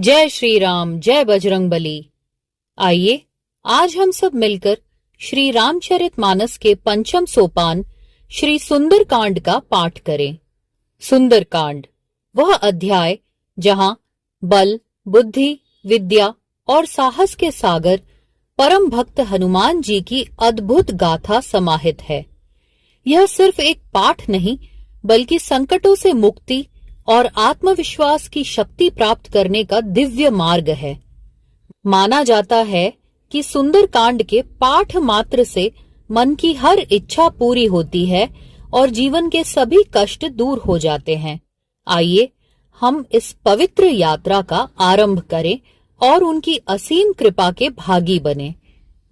जय श्री राम, जय बजरंगबली। आइए आज हम सब मिलकर श्री रामचरितमानस के पंचम सोपान श्री सुंदरकांड का पाठ करें। सुंदरकांड वह अध्याय जहां बल, बुद्धि, विद्या और साहस के सागर परम भक्त हनुमान जी की अद्भुत गाथा समाहित है। यह सिर्फ एक पाठ नहीं बल्कि संकटों से मुक्ति और आत्मविश्वास की शक्ति प्राप्त करने का दिव्य मार्ग है। माना जाता है कि सुंदरकांड के पाठ मात्र से मन की हर इच्छा पूरी होती है और जीवन के सभी कष्ट दूर हो जाते हैं। आइए हम इस पवित्र यात्रा का आरंभ करें और उनकी असीम कृपा के भागी बने।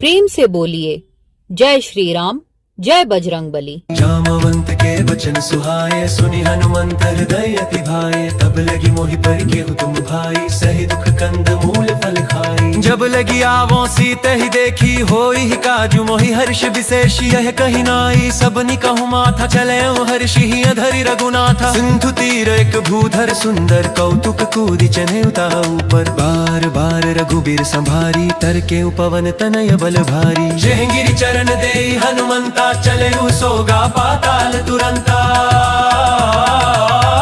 प्रेम से बोलिए जय श्री राम, जय बजरंगबली। जामवंत के वचन सुहाए, सुनि हनुमंत हृदय अति भाए। तब लगी मोहि पर केहु तुम भाई, सही दुख कंद मूल फल खाई। जब लगी आवो सीते ही देखी, होई ही काजु मोहि हर्ष विशेष। यह कही नाई सबनि कहु माथा, चले हर्षि ही अधरि रघुनाथा। सिंधु तीर एक भूधर सुंदर, कौतुक कूदि चने ऊपर। बार बार रघुबीर संभारी, तर के उपवन तनय बल भारी। जहंगिरी चरण दे हनुमंता, चले सोगा पाताल तुरंता।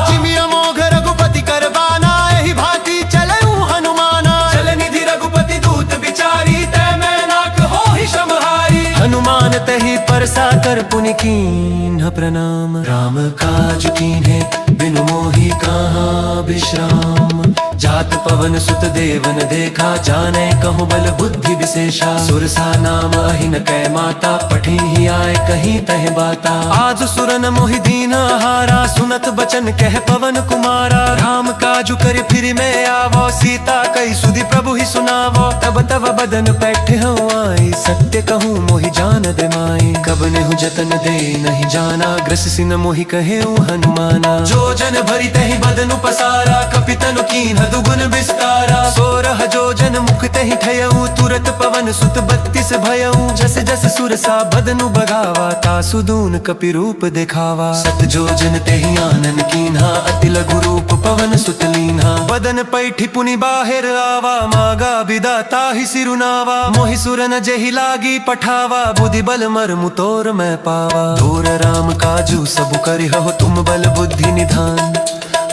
जिमि अमोघ रघुपति करबाना, एहि भांति चले हनुमाना। चल निधि रघुपति दूत बिचारी, तै मैं नाक होहि श्रमहारी। हनुमान तहि परसा कर पुनि कीन्ह प्रणाम। राम काज कीन्हे बिनु मोहि कहाँ विश्राम। जात पवन सुत देवन देखा, जाने कहूँ बल बुद्धि विशेषा। सुरसा नाम अहिन कै माता, पठी ही आए कहीं तह बाता। आज सुरन मोहि दीन हारा, सुनत बचन कह पवन कुमारा। राम काजु कर फिर मैं आवो, सीता कई सुधि प्रभु ही सुनावो। तब तब बदन पैठ हूँ आई, सत्य कहूँ मोहि जान दे माई। कब नेहु जतन दे नहीं जाना, ग्रस सिन मोहि कहे हनुमाना। जो जन भरी तहि बदनु पसारा, कपितनु कीन्ह दुगुन विस्तारा। सोरह जो जन मुख तहि ठयऊ, तुरत पवन सुत 32 भयऊ। जस जस सुरसा बदनु बगावा, तासु दून कपि रूप देखावा। सत जो जन तेहि आनन कीन्हा, अति लघु रूप पवन सुत लीन्हा। बदन पैठी पुनि बाहिर आवा, मागा बिदा ताहि सिरुनावा। मोहि सुरन जेहि लागी पठावा, बुद्धि बल मर्मु तोर मैं पावा। तोर राम काजू सब करिहु, तुम बल बुद्धि निधान।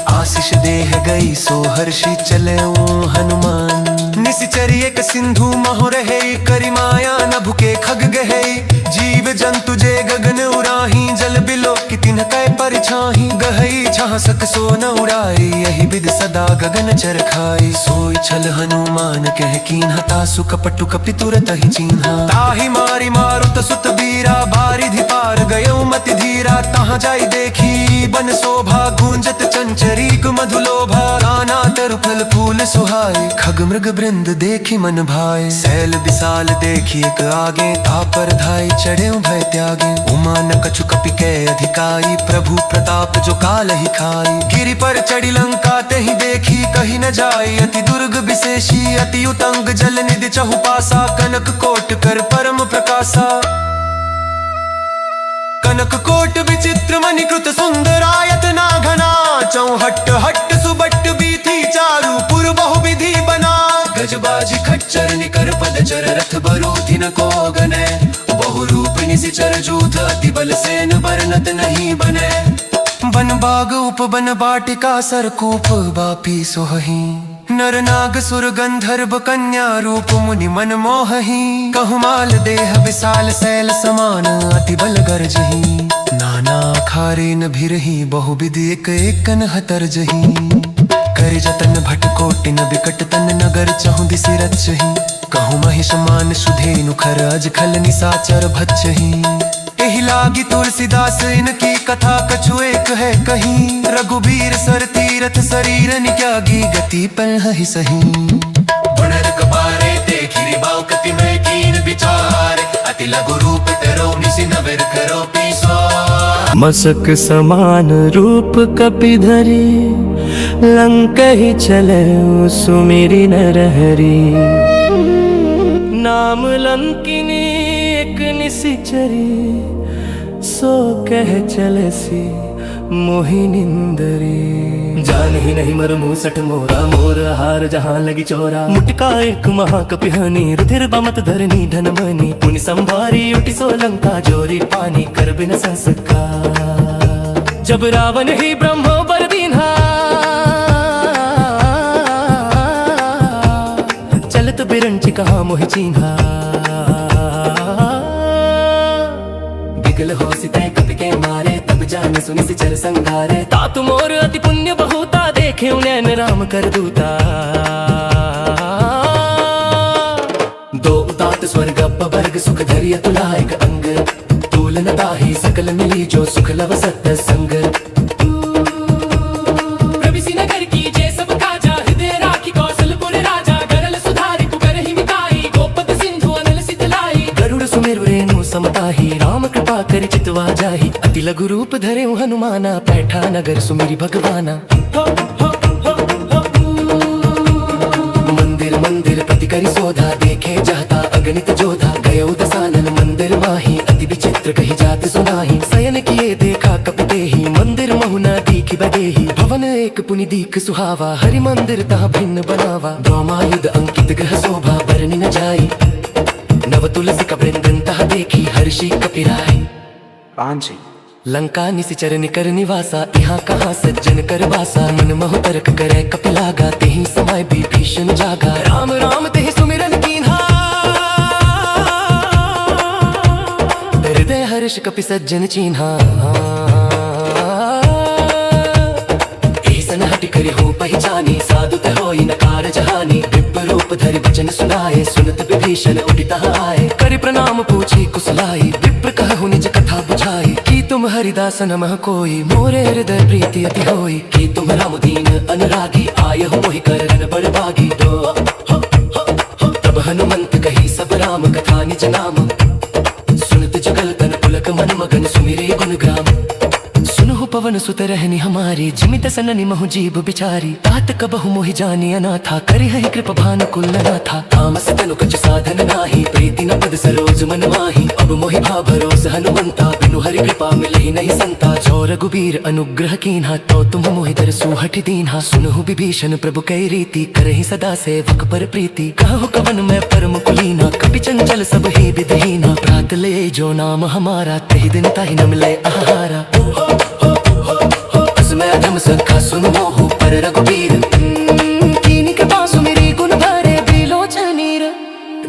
आशीष देह गई सो हर्षि चले हनुमान। निशिचरी एक सिंधु महो रहे, करि माया नभु के खग गहे। जीव जंतु जे गगन उड़ाही, जल बिलो की तिन्ह कै परिछाही। गहई झांसक सो न उड़ाई, यही विद सदा गगन चर खाई। सोई छल हनुमान कह कीन्हा, तासु कपटु कपि तुरत ही चीन्हा। ताहि मारी मारुत सुत बीरा, बारिधि पार गयो मति धीरा। तहाँ जाई देखी बन शोभा, गूंजत चंचरी मधुलोभा। नाना तरु फल फूल सुहाए, खग मृग वृंद देखी मन भाए। सैल विशाल देखी एक आगे, तापर धाई चढ़े भय त्यागे। उमा न कछु कपि कै अधिकाई, प्रभु प्रताप जो काल ही खाई। गिरि पर चढ़ी लंका तेहि देखी, कही न जाई अति दुर्ग विशेषी। अति उतंग जल निधि चहु पासा, कनक कोट कर परम प्रकाशा। कनक कोट विचित्र मणिकृत सुंदरायत ना घना। चौहट्ट हट्ट सुबट्ट बीथी, चारु पुर बहु विधि बना। गजबाजी खच्चर निकर पद चर, रथ बरूधि न को गने। बहु रूप निशिचर जूथ, अति बल सेन बरनत नहीं बने। बन बाग उपवन बाटिका, सरकूप बापी सोहही। नर नाग सुर गंधर्व कन्या, रूप मुनि मन मोहही। कहु माल देह विशाल शैल समान, अति बल गर्जही। नाना खारे न भिरही, बहु विधि एक एकन हतर जही। कर जतन भट कोटिन बिकट तन, नगर चहु दिसि रचही। कहु महिष मान सुधेनु खर, अज खल निसाचर भच्चही। एहि लागी तुलसीदास इनकी कथा, कछु एक है कहीं। रघुबीर सर तीरथ शरीर नित्यागी, गति पल ही सही। बुनर कपारे देखी रिबाउ, कति मैं कीन विचार। अति लघु रूप तेरो, निसि नवर करो पीसो। मसक समान रूप कपि धरी, लंक ही चले सुमिरि नरहरि। नाम लंकिनी एक निशिचरी, सो कह चलसी मोहि निंदरी। जान ही नहीं मर मूसठ मोरा, मोर हार जहाँ लगी चोरा। मुटका एक महाकपिहनी, रुधिर बमत धरनी धन मनी। पुनि संभारी उठी सोलंका, जोरी पानी कर बिन संस्कार। जब रावण ही ब्रह्मो बर दीन्हा, चलत बिरंची कहा मोहि चीन्हा। बिगल हो सितै कपि के मारे, तब जान सुनि सिचर संघारे। तातु मोर अति पुण्य बहुता, देखे नैन राम कर दूता। दो उतात स्वर्ग अपवर्ग, सुख धरिय तुला एक अंग। तूलन ताहि सकल मिली, जो सुख लव सत संग। प्रविसी नगर की जय सब काजा, हृदय राखी कौशलपुर राजा। गरल सुधारि कुकर ही मिताई, गोपद सिंधु अनल सितलाई। गरुड़ सुमेरु रेणु समताही, राम कृपा करि चितवा जाहि। अति लघु रूप धरे हनुमाना, पैठा नगर सुमिरि भगवाना। मंदिर मंदिर प्रति करि सोधा, देखे जाता अगणित जोधा। गयो दसानन मंदिर माही, अति विचित्र कही जात सुनाही। शयन किए देखा कपितेहि, मंदिर महुना दीख बदेहि। भवन एक पुनि दीख सुहावा, हरि मंदिर तह भिन्न बनावा। ब्रह्मायुध अंकित ग्रह शोभा, बरनि न जाई। नव तुलसी का वृंदन तह देखी, हर्षि कपिराई। लंका निसिचर निकर निवासा, यहाँ कहाँ सज्जन कर वासा। मन महु तर्क करे कपिलागा, तेहि समय विभीषण जागा। राम राम तेहि सुमिरन कीन्हा, हृदय हर्ष कपि सज्जन चीन्हा। ऐसन हटि करि हो पहचानी, साधु त होई न कार जहानी। दिव्य रूप धरि वचन सुनाए, सुनत विभीषण उठि तहाँ आए। करि प्रणाम पूछी कुशलाई, विप्र कहु निज कथा बुझाई। कि तुम हरिदास नमः कोई, मोरे हृदय प्रीति अति होई। कि तुम राम दीन अनुरागी, आयहु मोहि करन बड़ भागी। तब हनुमंत कही सब राम कथा निज नाम। सुनत जुगल तन पुलक मन मगन, सुमिरे गुण ग्राम। सुनहु पवन सुत रहनी हमारी, जिमित सननि महु जीव बिचारी। तात कबहु मोहि जानी अनाथा, करि हहि कृप भानु कुल न था। तामस तनु कछु साधन नाही, प्रीति न पद सरोज मन माही। अब मोहि भा भरोस हनुमंता, बिनु हरि कृपा मिलहि नहीं संता। जो रघुबीर अनुग्रह कीन्हा, तो तुम मोहि दरसु हठि दीन्हा। सुनहु विभीषण प्रभु कै रीति, करहि सदा सेवक पर प्रीति। कहु कवन मैं परम कुलीना, कपि चंचल सब ही विधहीना। प्रात ले जो नाम हमारा, तहि दिन ताहि न मिले आहारा। मैं अधम सखा सुन मोहु पर रघुबीर, कीनी कृपा सुमिरी गुण भरे बिलोचनीर।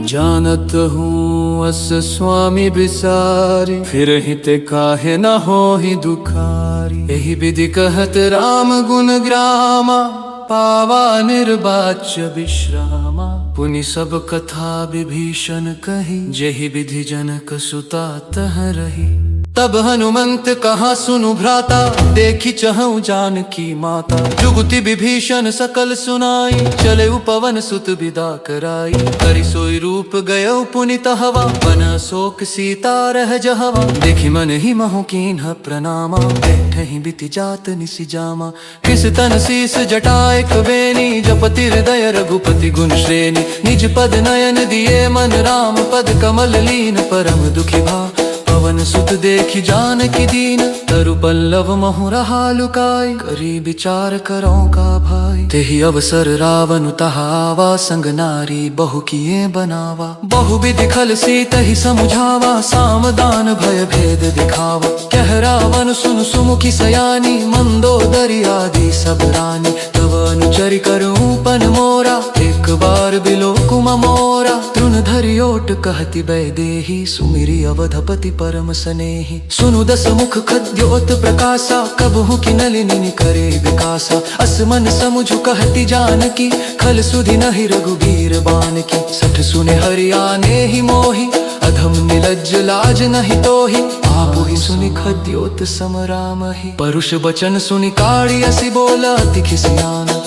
जानत हूँ अस स्वामी बिसारी, फिर हिते काहे न होहि दुखारी। एहि विधि कहत राम गुण ग्रामा, पावा निर्वाच्य विश्रामा। पुनि सब कथा विभीषण कही, जेहि विधि जनक सुता तह रही। तब हनुमंत कहा सुनु भ्राता, देखी चहु जानकी माता। जुगति विभीषण सकल सुनाई, चले पवन सुत विदा कराई। करि सोई रूप गयो पुनि तहवा, बन शोक सीता रह जहवा। देखि मन ही महु कीन्ह प्रणामा, बैठहि बिति जात निसि जामा। किस तन शीस जटाए कबेनी, जपति हृदय रघुपति गुण श्रेणी। निज पद नयन दिए मन, राम पद कमल लीन परम दुखी भा। पवन सुत देखि जानकी दीन, तरु पल्लव महु रहा लुकाई। करी विचार करो का भाई, तेहि अवसर रावण तहा आवा। संग नारी बहु किए बनावा, बहु विधि खल सीतहि समुझावा। सामदान भय भेद दिखावा, कह रावण सुन सुमुखी सयानी। मंदोदरी आदि सब रानी, तब अनुचरि करूं पन मोरा। एक बार बिलो कुम मोरा, तृण धरि ओट कहति वैदेही। सुमिरि अवधपति परम सनेही, सुनु दस मुख खद्योत प्रकाशा। कबहु की नलिनी करे विकासा, असमन समुझु कहति जानकी। खल सुधि नहि रघुबीर बानकी, सठ सुने हरियाने ही मोही। अधम निलज्ज लाज नहीं तोहि, आपु ही सुनि खद्योत सम रामहि। परुष बचन सुनि काढ़ी असि बोला, अति खिसियाना।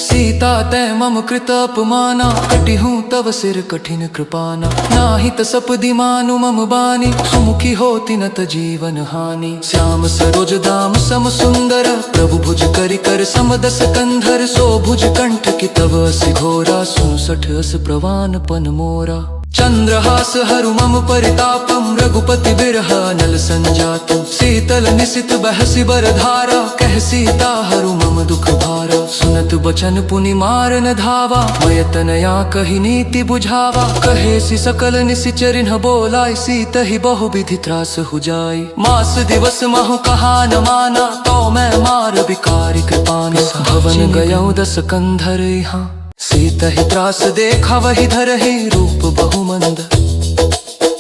सीता तै मम कृत अपमाना, कटिहूँ तव सिर कठिन कृपाना। नाहित सपदि मानु मम बानी, सुमुखी होति न त जीवन हानि। श्याम सरोज दाम सम सुंदर, प्रभु भुज करि कर सम दस कंधर। सो भुज कंठ कि तव असि घोरा, 64 अस प्रवान पन मोरा। चंद्रहास हरु मम परितापम रघुपति बिरह नल संजातम शीतल निशित बहसि बरधारा कह सीता हरु मम दुख भारा सुनत बचन पुनि मारन धावा मय तनया कहि नीति बुझावा कहे सि सकल निशिचरिन बोलाई सीतहि बहु विधि त्रास हो जाई मास दिवस महु कहा न माना तो मैं मार बिकारी कृपाना भवन गयौ दस कंधर यहाँ सीतहि त्रास देखा वही धरहि रूप बहुमंद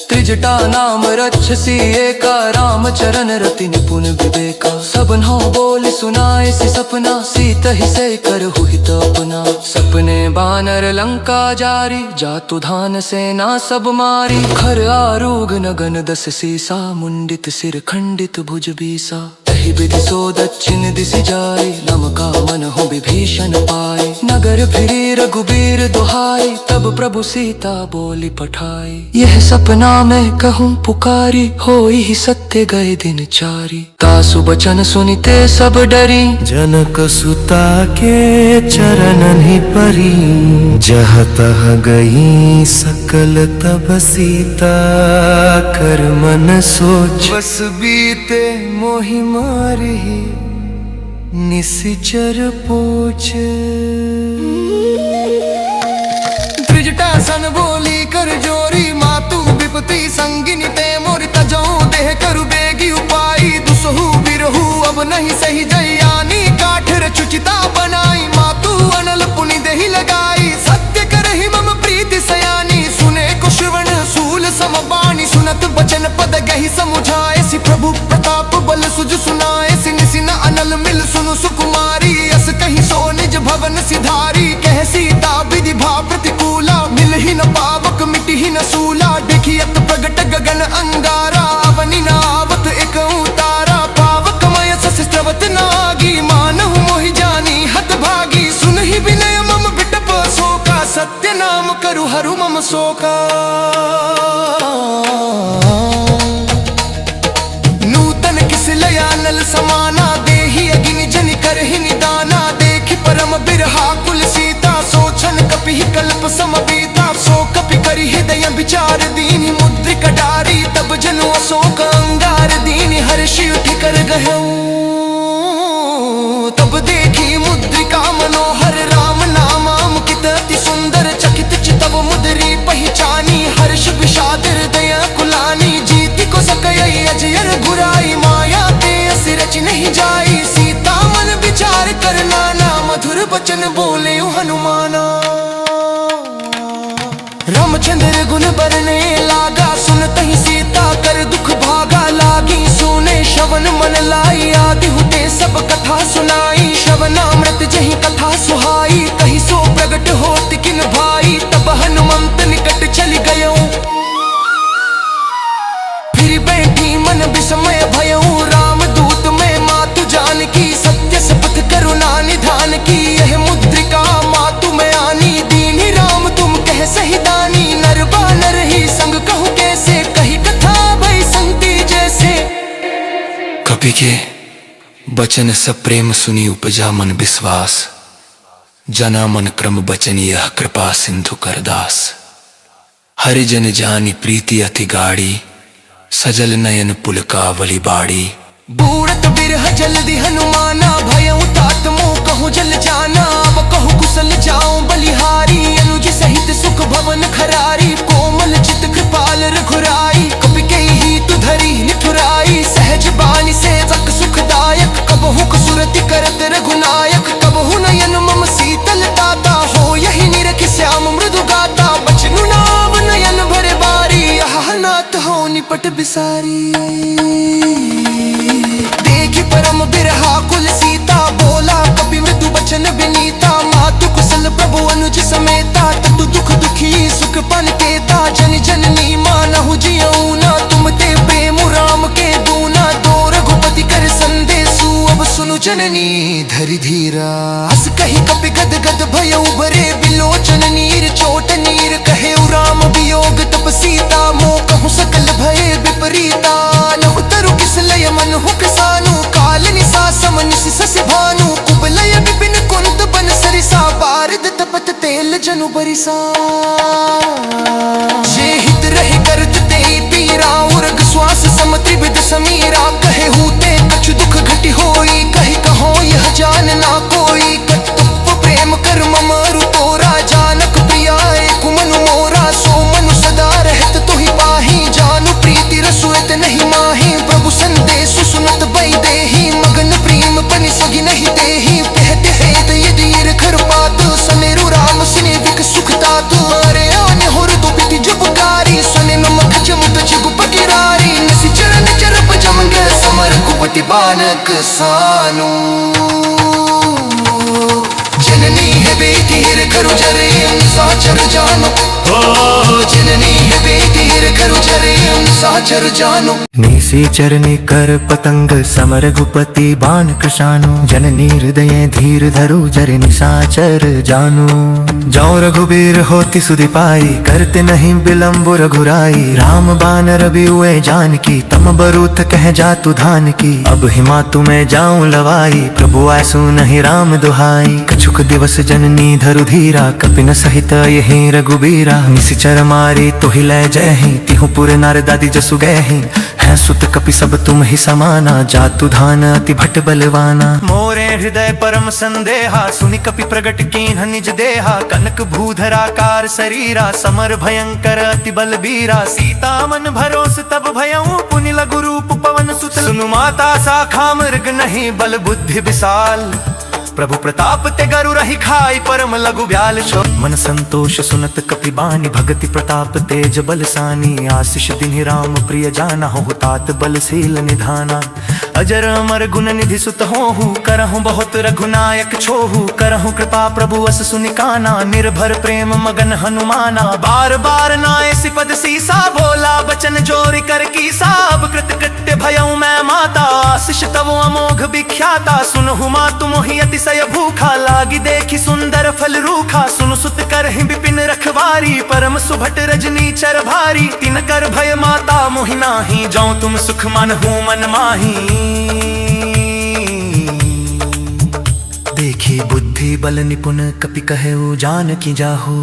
त्रिजटा नाम रक्षसी एका राम चरण रति निपुण विवेका सबनों बोल सुनाए सि सपना सीतहि से करहु हित अपना सपने बानर लंका जारी जातु धान सेना सब मारी खर आरूग नगन दस सीसा मुंडित सिर खंडित भुज बीसा विधि सो दक्षिण दिशि जाए लमका मन हो विभीषण पाए नगर फिरी रघुबीर दुहाई तब प्रभु सीता बोली पठाई यह सपना मैं कहूँ पुकारी होई ही सत्य गए दिन चारी तासु बचन सुनिते सब डरी जनक सुता के चरणन ही परी जह तह गई सकल तब सीता कर मन सोच बस बीते मोहि मारही निशिचर पूछ त्रिजटा सन बोली कर जोरी मातु विपति संगिनी ते मोरि तजौ देह करु बेगी उपाई दुसहु बिरहु अब नहीं सही जयानी काठ रचुचिता बनाई मातु अनल पुनि देहि लगाई सत्य करहि मम प्रीति सयानी सुने कुशवण सूल समबाणी सुनत बचन पद गहि समुझाए सि प्रभु प्रताप बल सुज सुनाए सि निसिन अनल मिल सुनु सुकुमारी अस कहीं सो निज भवन सिधारी कह सीता विधि भा प्रतिकूला मिल ही न पावक मिटि ही न सूला देखियत प्रगट गगन अंगारा अवनि न आवत एक उतारा पावक मय सस्त्रवत नागी मानहु मोहि जानी हत भागी सुन ही विनय मम बिटप शोका सत्य नाम करु हरु मम शोका नूतन किस लया नल समाना देहि अग्नि जनि करहि निदाना देखि परम बिरहा कुल सीता सोचन कपि कल्प समबीता सो कपि करि हृदय विचार दीनि मुद्रिक डारी तब जनु अशोक अंगार दीनि हर्षि उठि कर गहऊ तब देखी मुद्रिका मनोहर राम नाम अंकित अति सुंदर चकित चितव मुद्री पहचानी हर्ष विषाद हृदय कुलानी जीति को सकई अजयर घुराई माया ते असि रच नहीं जाई सीता मन विचार कर नाना मधुर बचन बोले हनुमाना रामचंद्र गुण बरने लागा सुनत ही सीता कर दुख भागा लागी सोने श्रवण मन लाई आदि हुते सब कथा सुनाई श्रवणामृत जही कथा सुहाई कही सो प्रगट होत किन भाई तब हनुमंत निकट चली गयो फिर बैठी मन विस्मय भयऊ राम दूत में मातु जान की सत्य शपथ करुणा निधान की यह मुद्रिका मातु में आनी दीनी राम तुम कह सही दानी नर बानर ही संग कहूँ कैसे कही कथा भई संगति जैसे कपि के बचन सब प्रेम सुनी उपजा मन विश्वास जना मन क्रम बचन यह कृपा सिंधु करदास हरिजन जानी प्रीति अति गाड़ी सजल नयन पुलकावली बाड़ी बूढ़त बिरह जल्दी हनुमाना भयऊ तात मोह कहूँ जल जाना अब कहूँ कुशल जाऊं बलिहारी अनुज सहित सुख भवन खरारी कोमल चित कृपाल रघुराई कपि के ही तु धरी निठुराई सहज बानी से जक सुखदायक कबहु कसुरति करत रघुनायक कबहु नयन मम शीतल ताता हो यही निरख श्याम मृदु गाता बचनु नाम नयन भरे बारी आह नाथ हो निपट बिसारी देखी परम बिरहा कुल सीता बोला कपि मृदु बचन विनीता मातु कुशल प्रभु अनुज समेता ततु दुख दुखी सुख पन केता जन जननी मानहु जियऊ ना तुम ते प्रेम राम के दूना दो रघुपति कर संदेशु अब सुनु जननी धरि धीरा हस कही कपि गद गद भयऊ भरे बिलोचन नीर चोट नीर कहे राम वियोग तप सीता मोह कहूँ सकल भय विपरीता नहु तरु किस लय मन हु किसानु काल निसा समन सि भानु कुबलय विपिन कुंत बन सरिसा बारिद तपत तेल जनु बरिसा जे हित रहे करत ते पीरा उर्ग श्वास समत्रिविद समीरा कहे हूते कछु दुख घटी होई कहे कहो यह जान ना कोई कतुप प्रेम कर ममरु तोरा जानक प्रियाए कुमनु मोरा सो मनु सदा रहत तुहि पाही जानु प्रीति रसुएत नहीं माही प्रभु संदेश सुनत बई देही मगन प्रेम पनि सगी नहीं देही कहते हेत यदि इर खर पात सनेरु राम सिने विक सुख तात अरे आने होर तो बिति जबकारी सने नमक जमुत जगु पटिरारी नसी चरण चरप जमंग समर कुपति बानक सानु जननी है बेटी हिर करु जरे साचर जानो ओ जननी है बेटी हिर करु जरे साचर जानो निसी चरनी कर पतंग समर गुपति बान कृशानु जननी हृदय धीर धरु जरे निसाचर जानु जो रघुबीर होती सुधि पाई करते नहीं विलम्ब रघुराई राम बान रवि हुए जानकी तम बरूथ कह जा तु धान की अब हिमा तुम्हें जाऊं लवाई प्रभु आसु नहीं राम दुहाई कछुक दिवस जननी धरु धीरा कपिन सहित यही रघुबीरा निसिचर मारी तो ही ले जय ही तिहु पुर नर दादी जसु गए ही है सुत कपि सब तुम ही समाना जातु धान अति भट बलवाना मोरे हृदय परम संदेहा सुनि कपि प्रगट कीन्ह निज देहा कनक भूधराकार शरीरा समर भयंकर अति बलबीरा सीता मन भरोस तब भयऊ पुनि लघु रूप पवन सुत सुनु माता साखा मृग नहीं बल बुद्धि विशाल प्रभु प्रताप ते गरु रही खाई परम लघु ब्याल छो मन संतोष सुनत कपि बानी भगति प्रताप तेज बलसानी आशीष दिनि राम प्रिय जाना हो तात बलशील निधाना अजर अमर गुण निधि सुत होहु करहु बहुत रघुनायक छोहु करहु कृपा प्रभु अस सुनिकाना निर्भर प्रेम मगन हनुमाना बार बार नाय सिपद सीसा बोला बचन जोरि कर की साब कृत कृत्य भयऊ मैं माता आशीष तव अमोघ विख्याता सुनहु मातु मोहि अतिशय भूखा लागी देखी सुंदर फल रूखा सुनु सुत कर ही विपिन रखवारी परम सुभट रजनी चर भारी तिन कर भय माता मोहि नाही जो तुम सुख मन हूँ मन माही देखी बुद्धि बल निपुण कपि कहे जान की जाहू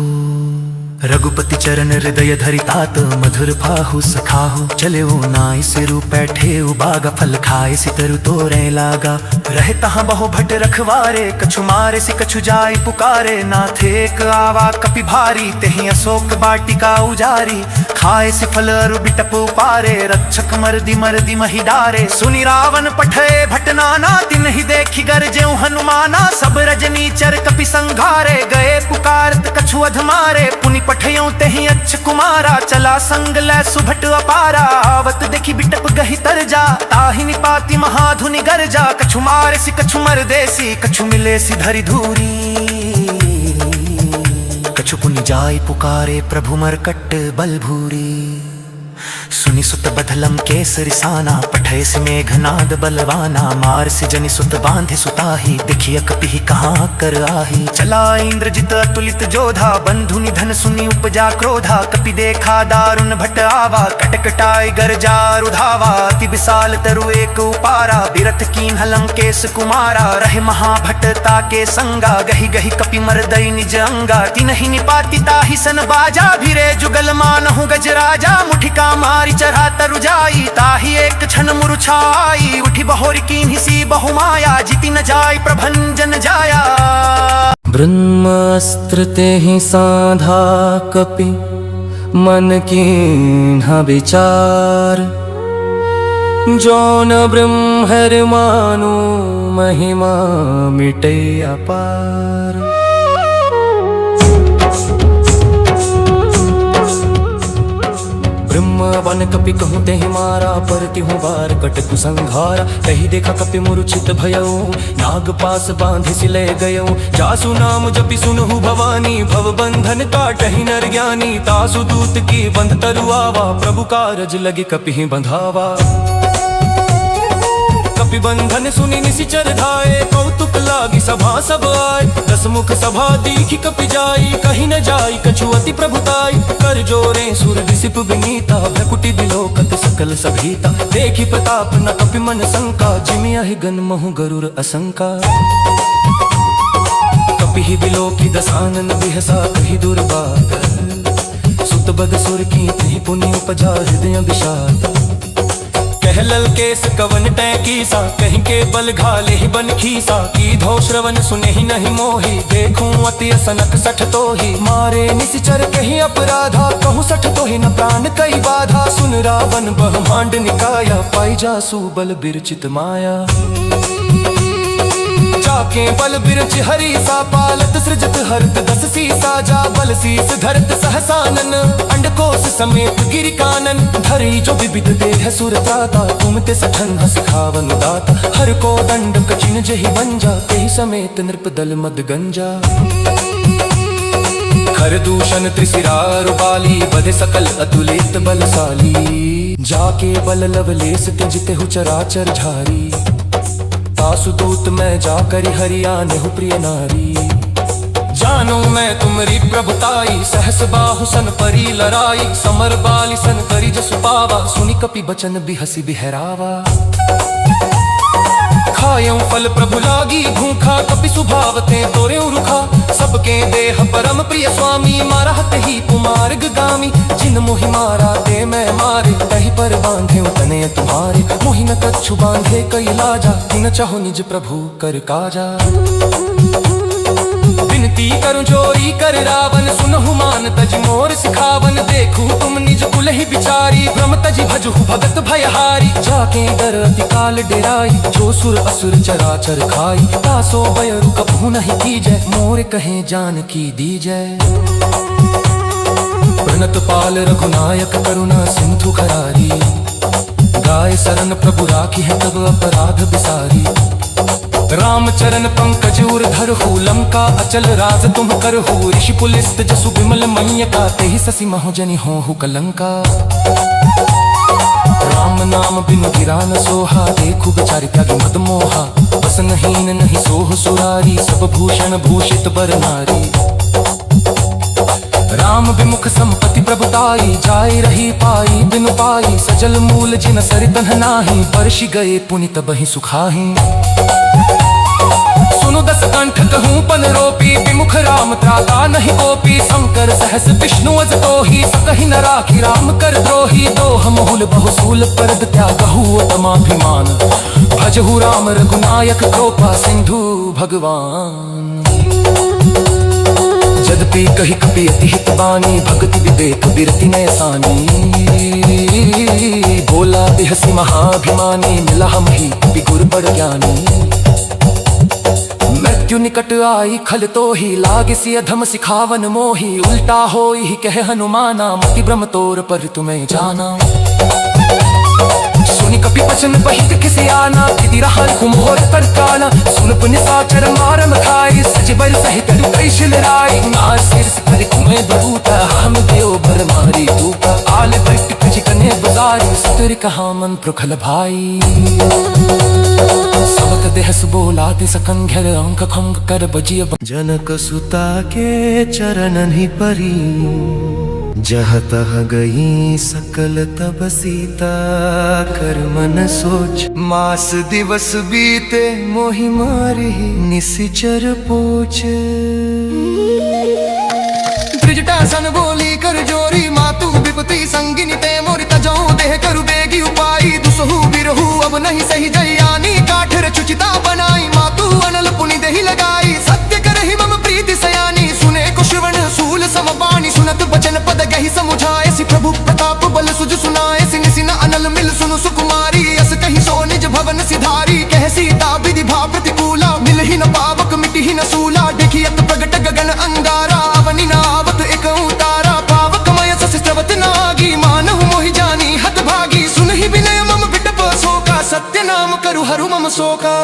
रघुपति चरण हृदय धरि तात मधुर फाहु सखाहु चले वो नाई सिरु बैठे बागा फल खाए सितरु तोरे लागा रहे तहाँ बहु भट रखवारे कछु मारे सि कछु जाय पुकारे नाथे एक आवा कपि भारी तेहि अशोक बाटिका उजारी खाए सि फल अरु बिटप उपारे रक्षक मर्दी महि डारे सुनि रावण पठे भट नाना तिन ही देखी गरजेउ हनुमाना सब रजनी चर कपि संघारे गए पुकारत कछु अधमारे पुनि पठयों तेहि अच्छ कुमारा चला संग लै सुभट अपारा आवत देखी बिटप गहि तर जा ताहि निपाति महाधुनि गरजा कछु मारे सि कछु मर देसी कछु मिले सि धरि धूरी कछु पुनि जाय पुकारे प्रभु मरकट बलभूरी सुनि सुत बधलम केसरि साना पठय सि मेघनाद बलवाना मार सि जनि सुत बांधे सुताही देखिय कपि कहाँ कर आही चला इंद्रजित अतुलित जोधा बंधु निधन सुनि उपजा क्रोधा कपि देखा दारुण भट आवा कटकटाई गरजा रुधावा अति विशाल तरु एक उपारा बिरथ कीन हलम केस कुमारा रहे महाभट ताके संगा गहि गहि कपि मरदई निज अंगा तिनहि निपाति ताहि सन बाजा भिरे जुगल मानहु गजराजा मुठिका मारी चढ़ा तरु जाई ताहि एक क्षण मुरुछाई उठी बहोरी कीन्हि सी बहुमाया जिति न जाय प्रभंजन जाया ब्रह्मास्त्र तेहि साधा कपि मन कीन्हा विचार जो न ब्रह्मर मानो महिमा मिटे अपार ब्रह्म वन कपि कहूँ तेहि मारा पर तिहु बार कट कुसंहारा कही देखा कपि मूर्छित भयऊ नाग पास बांधि सिले गयऊ जासु नाम जपि सुनहु भवानी भव बंधन काटहि नर ज्ञानी तासु दूत की बंध तरु आवा प्रभु कारज लगे कपि बंधावा कपि बंधन सुनि निसिचर धाये कौतुक लागी सभा सब आय दस मुख सभा दीखी कपि जाई कहीं न जाई कछु अति प्रभुताई कर जोरे सुर दिसिप विनीता भकुटि बिलोकत सकल सभीता देखी प्रताप न कपि मन शंका जिमि अहि गन महु गरुर असंका पिहि बिलोकी दसानन बिहसा कहि दुर्बाग सुत बग सुर की तिहि पुनि उपजा हृदय विषाद कह ललकेस कवन टैकीसा कहीं के बल घाले ही बन खीसा की धो श्रवण सुने ही नहीं मोही देखूं अति असनक सठ तो ही मारे निसिचर कहीं अपराधा कहूँ सठ तो ही न प्राण कई बाधा सुन रावण ब्रह्मांड निकाया पाई जासु बल बिरचित माया जाके बल बिरच हरि सा पालत सृजत हरत दस सीसा जा बल सीस धरत सहसानन अंडकोश समेत गिरि कानन धरी जो विविध देह सुर त्राता तुम ते सठन हस खावन दाता हर को दंड कचिन जहि बंजा तेहि समेत नृप दल मद गंजा खर दूषण त्रिशिरारु बाली बधे सकल अतुलित बलशाली जाके बल लवलेस त्यजिते हु चराचर झारी तासुदूत मैं जाकर हरियाने हूँ प्रिय नारी जानो मैं तुमरी प्रभुताई सहस बाहु सन परी लड़ाई समर बाली सन करी जसु पावा सुनि कपि बचन बिहसी बिहरावा खायं फल प्रभु लागी भूखा कपि सुभावते तोरे रुखा सबके देह परम प्रिय स्वामी मारहत ही कुमार्ग गामी जिन मोहि मारा ते मैं मारे तहि पर बांधे तने तुम्हारे मोहि न कछु बांधे कई लाजा तिन चाहो निज प्रभु कर काजा विनती करूं जोरी कर रावण सुनहु मान तज मोर सिखावन देखूं तुम निज कुल ही बिचारी भ्रम तज भजहु भगत भयहारी जाके डर अति काल डेराई जो सुर असुर चराचर खाई तासो बयरु कभू नहीं कीजै मोर कहे जान की दीजै प्रणत पाल रघुनायक करुणा सिंधु खरारी गाय सरन प्रभु राखी है तब अपराध बिसारी राम चरण पंकज उर धरहु लंका अचल राज तुम करहु ऋषि पुलिस्त जसु विमल मय्य का तेहि ससी महुजनि होहु कलंका राम नाम बिनु गिरा न सोहा देखु बिचारी त्यागी मद मोहा बस हीन नहीं सोह सुरारी सब भूषण भूषित बर नारी राम विमुख संपत्ति प्रभुताई जाय रही पाई बिनु पाई सजल मूल जिन सरितन नाही वर्षि गए पुनित बहि सुखाही सुनु दस कंठ कहूँ पन रोपी विमुख राम त्राता नहीं कोपी शंकर सहस विष्णु अज तो ही सकहि न राखी राम कर द्रोही दो हमहुल बहुसूल परद त्यागहु तमाभिमान भजहु राम रघुनायक कृपा सिंधु भगवान जदपि कहि कपि अति हित बानी भगति विवेक बिरति नय सानी बोला बिहसी महाभिमानी मिला हम ही कपि गुर बड़ ज्ञानी मृत्यु निकट आई खल तो ही लागसी अधम सिखावन मोही उल्टा होई ही कह हनुमाना मति भ्रम तोर पर तुम्हें जाना सुनि कपि वचन पहित किसे आना विधि रहा कुमोर तड़काना सुन निशाचर मारम खाई सज बर सहित कैशिल राई नार सिर कर कुमे दूता हम देव भर मारी तूता आल बट कछि कने बाजारी सतर कहा मन प्रखल भाई सबक देहस बोला ते सकंघर अंक खंग कर बजिय जनक सुता के चरणन ही परी जह तह गई सकल तब सीता कर मन सोच मास दिवस बीते मोहि मारी निसिचर पोच सन बोली कर जोरी मातु विपति संगिनी ते मोरी तजौ देह करु बेगी उपाई दुसहु बिरहु अब नहीं सही जयानी काठर चुचिता बनाई मातु अनल पुनि देहि लगाई सत्य करहि मम प्रीति सयानी सुने को श्रवण सूल समपानी सुनत बचन पद गहि समुझाए सि प्रभु प्रताप बल सुज सुनाए सि निसिन अनल मिल सुनु सुकुमारी अस कहि सो निज भवन सिधारी कह सीता विधि भा प्रतिकूला मिल ही न पावक मिटि ही न सूला देखियत प्रगट गगन अंगारा अवनि नावत एक उतारा पावकमय सस्त्रवत नागी मानहु मोहि जानी हत भागी सुन ही विनय मम विटप शोका सत्य नाम करु हरु मम शोका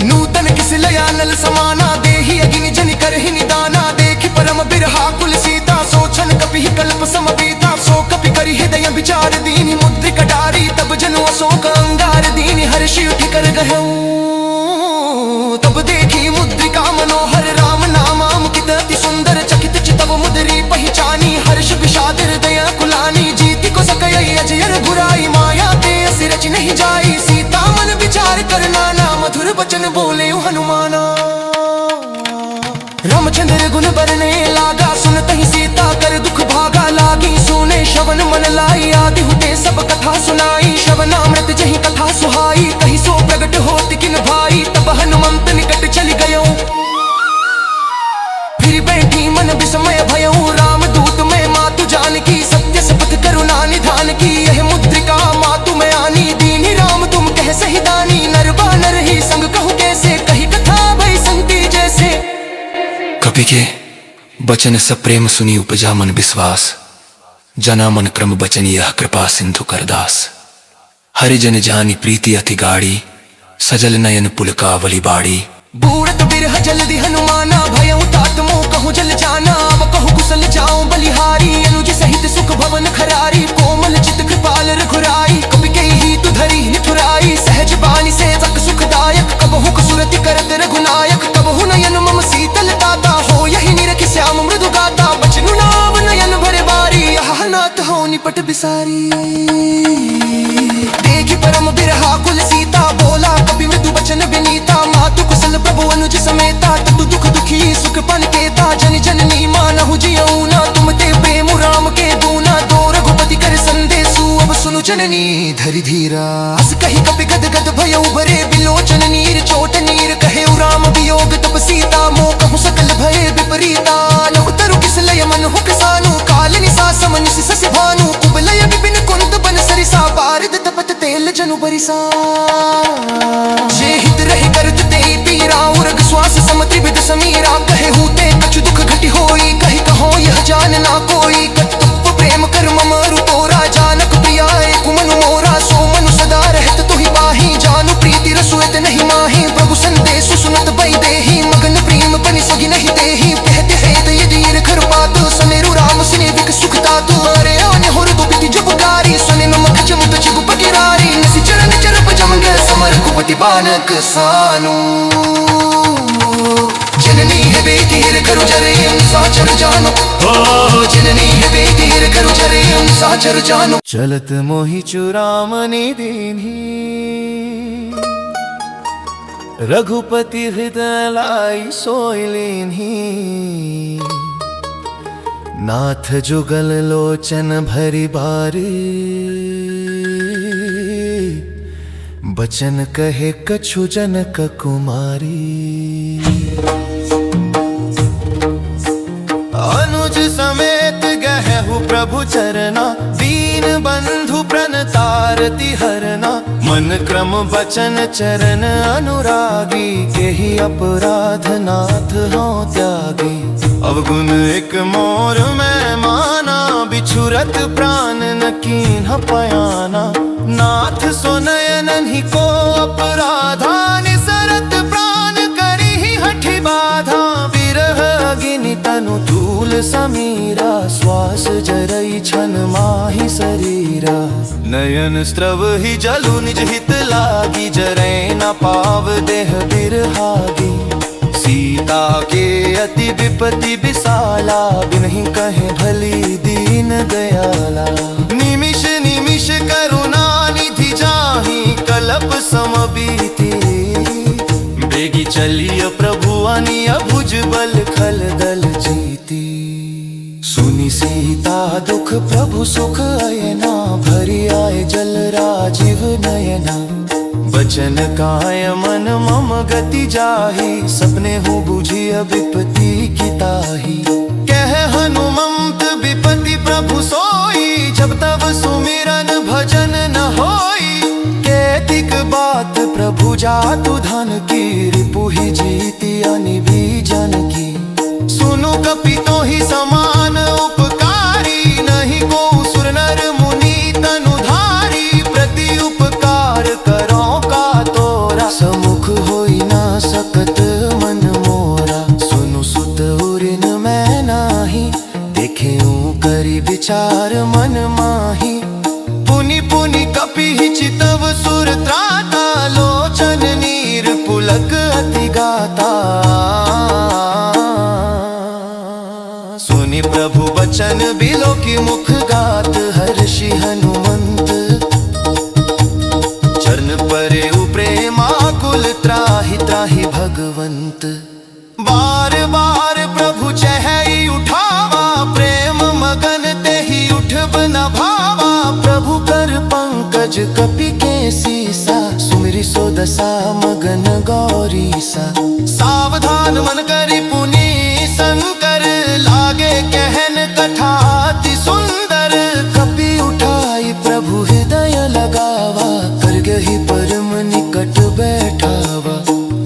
नूतन किस लयानल समाना देहि अगिनि जनि करहि निदाना देखि परम बिरहा कुल सीता सोचन कपि कल्प समबीता सो कपि करि हृदय विचार दीनि मुद्रिक डारी तब जनु अशोक अंगार दीनि हर्षि उठि कर गहऊ तब देखी मुद्रिका मनोहर राम नामा मुकित अति सुंदर चकित चितव मुदरी पहचानी हर्ष विषाद हृदय कुलानी जीति को सकई अजयर बुराई माया ते असि रच नहीं जाई सीता मन विचार कर नाना मधुर बचन बोले हनुमाना। रामचंद्र गुण बरने लागा, सुनत ही सीता कर दुख भागा। लागी सुने श्रवण मन लाई, आदि हुते सब कथा सुनाई। श्रवणामृत जही कथा सुहाई, कही सो प्रगट होत किन भाई। तब हनुमंत निकट चली गयो, फिर बैठी मन विस्मय भयऊ। राम दूत में मातु जानकी, सत्य शपथ करुणा निधान की। यह मुद्रिका मातु में आनी, दीनी राम तुम कह सही दानी। नर बानर ही संग कहूँ कैसे, कही कथा भई संगति जैसे। कपि के बचन सब प्रेम सुनी, उपजा मन विश्वास। जना मन क्रम बचन यह कृपा सिंधु करदास। हरिजन जानी प्रीति अति गाड़ी, सजल नयन पुलकावली बाड़ी। बूढ़त बिरह जल्दी हनुमाना, भयउ तात मोह कहूँ जल जाना। अब कहूँ कुशल जाऊं बलिहारी, अनुज सहित सुख भवन खरारी। कोमल चित कृपाल रघुराई, कपि के ही तु धरी निठुराई। सहज बानी से तक सुखदायक, कबहु कसुरति करत रघुनायक। कबहु नयन मम शीतल ताता, हो यही निरखि श्याम मृदु गाता। बचनु नाम नयन भरे बारी, आह नाथ हो निपट बिसारी। देखि परम बिरहा कुल सीता, बोला कपि मृदु बचन विनीता। मातु कुशल प्रभु अनुज समेता, ततु दुख दुखी सुख पन केता। जन जननी मानहु जियऊ ना, तुम ते प्रेम राम के दूना। दो रघुपति कर संदेशु, अब सुनु जननी धरि धीरा। हस कही कपि गद गद भयऊ भरे, बिलोचन नीर चोट नीर। कहे राम वियोग तप सीता, मोह कहूँ सकल भये विपरीता। नहु तरु किस लय मन हुक सानु, काल निसा समन सि भानु। कुबलय विपिन कुंत बन सरिसा, बारिद तपत तेल जनु बरिसा। जे हित रहे करत ते पीरा, उरग श्वास सम त्रिविध समीरा। कहे हूते कछु दुख घटि होई, कही कहो यह जान ना कोई। कतुप प्रेम कर मम रुतोरा, जानक प्रिया एक मनु मोरा। सो मनु सदा रहत तुहि बाही, जानु प्रीति रसुएत नहीं माही। प्रभु संदेश सुनत बई देही, मगन प्रेम बनि सगी नहीं देही। कहते हेत यदि खर पात, सनेरु राम सिने विक सुख तातु। अरे आने होर तो बिति जबकारी, सने नमक जमुत चिगु पगिरारी। नसी चरण चरप जमंग समर कुपति बानक सानु। जननी है बेटी हिर करु जरे साचर जानो। ओ जननी है बेटी हिर करु जरे साचर जानो। चलत मोहि चुरामणि दीन्ही, रघुपति हृदय लाई सोई लीन्ही। नाथ जुगल लोचन भरी बारी, बचन कहे कछु जनक कुमारी। अनुज समेत गहु प्रभु चरना, दीन बंधु प्रणतारति हरना। मन क्रम बचन चरण अनुरागी, केहि अपराध नाथ हो त्यागी। अवगुण एक मोर मैं माना, बिछुरत प्राण न कीन्ह पयाना। नाथ सो नयनन ही को अपराधा, निसरत प्राण करी ही हठि बाधा। विरह अग्नि तनु धूल समीरा, श्वास जरई छन माहि शरीरा। नयन स्त्रव ही जलु निज हित लागी, जरै न पाव देह बिरहागी। सीता के अति विपति विशाला, बिनहि कहे भली दीन दयाला। निमिष निमिष करुणा निधि जाहि, कलप सम बीती। बेगी चलिय प्रभु अनिय भुज बल खल दल जीती। सुनि सीता दुख प्रभु सुख अयना, भरी आए जल राजीव नयना। बचन काय मन मम गति जाहि, सपने हूँ बुझिय विपत्ति की ताहि। कह हनुमंत विपत्ति प्रभु सोई, जब तब सुमिरन भजन न होई। कैतिक बात प्रभु जातु धन की, रिपुहि जीति अनिबी जन की। सुनु कपि तोहि समान उपकारी, नहीं को सुर नर मुनि तनुधारी। प्रति उपकार करो का तोरा, समुख होई ना सकत मन मोरा। सुनु सुत उरिन मैं नाही, देखे करी विचार मन माही। पुनि पुनि कपि चितव सुर त्राता, लोचन नीर पुलक अति गाता। सुदसा मगन गौरीसा। सावधान मन करी पुनी शंकर, लागे कहन कठाति सुंदर। कपि उठाई प्रभु हृदय लगावा, कर गही परम निकट बैठावा।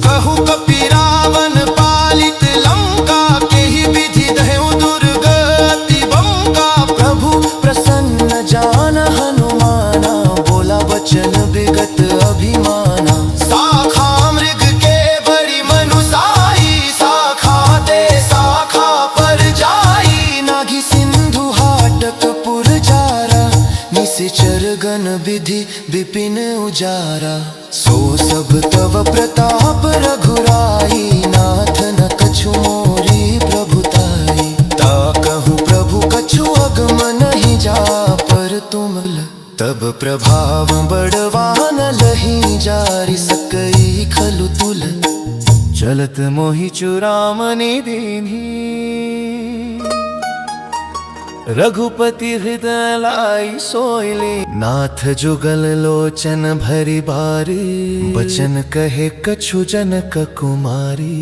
कहु कपि रावण पालित लंका, केहि विधि दहु दुर्गति बंका। प्रभु प्रसन्न जान हनुमाना, बोला वचन विगत अभिमाना। शाखा मृग के बड़ी मनुसाई, शाखा दे शाखा पर जाई। नागी सिंधु हाटक पुर जारा, निशिचर गण विधि विपिन उजारा। सो सब तव प्रताप रघुराई, नाथ न कछु मोरी प्रभुताई। ता कहूँ प्रभु कछु अगम नहीं जा, पर तुम तब प्रभाव बड़वान लही जारी। सकई खलु तुल चलत मोहि चुरामनि दीन्ही। रघुपति हृदय लाई सोइले, नाथ जुगल लोचन भरी बारी। बचन कहे कछु जनक कुमारी।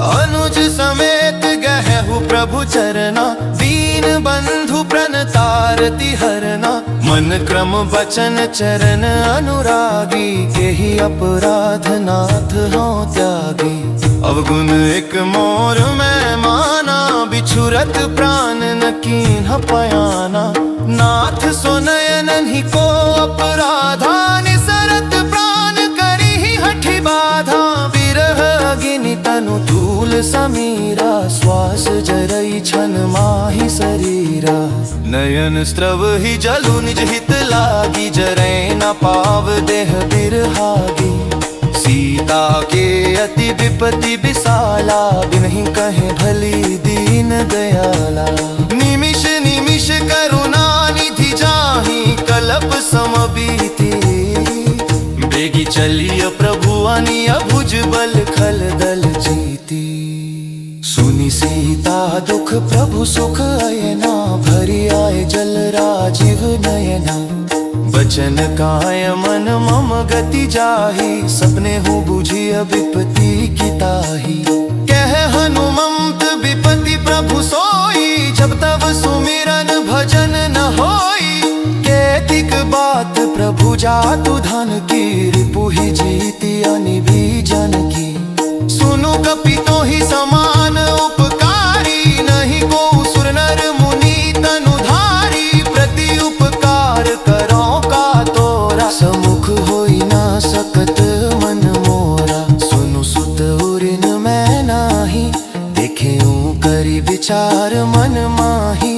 अनुज समेत गहु प्रभु चरना, दीन बंधु प्रणतारति हरना। मन क्रम बचन चरण अनुरागी, केहि अपराध नाथ हो त्यागी। अवगुण एक मोर में माना, बिछुरत प्राण न कीन्ह पयाना। नाथ सो नयन ही को अपराधा, निसरत प्राण करी ही हठि बाधा। विरह अग्नि तनु धूल समीरा, श्वास जरई छन माहि शरीरा। नयन स्त्रव ही जलु निज हित लागी, जरै न पाव देह बिरहागी। सीता के अति विपति विशाला, बिनहि कहे भली दीन दयाला। निमिष निमिष करुणा निधि जाहि, कलप सम बीती। बेगी चलिय प्रभु अनिय भुज बल खल दल जीती। सुनि सीता दुख प्रभु सुख अयना, भरी आए जल राजीव नयना। बचन काय मन मम गति जाहि, सपने हूँ बुझिय विपति की ताहि। कह हनुमंत विपति प्रभु सोई, जब तब सुमिरन भजन न होई। कैतिक बात प्रभु जातु धन की, रिपुहि जीति अनिबी जन की। सुनु कपि तोहि समान उपकारी, नहीं को सुर नर मुनि तनुधारी। प्रति उपकार करो का तोरा, समुख होई ना सकत मन मोरा। सुनु सुत उरिन मैं नाही, देखे करी विचार मन माही।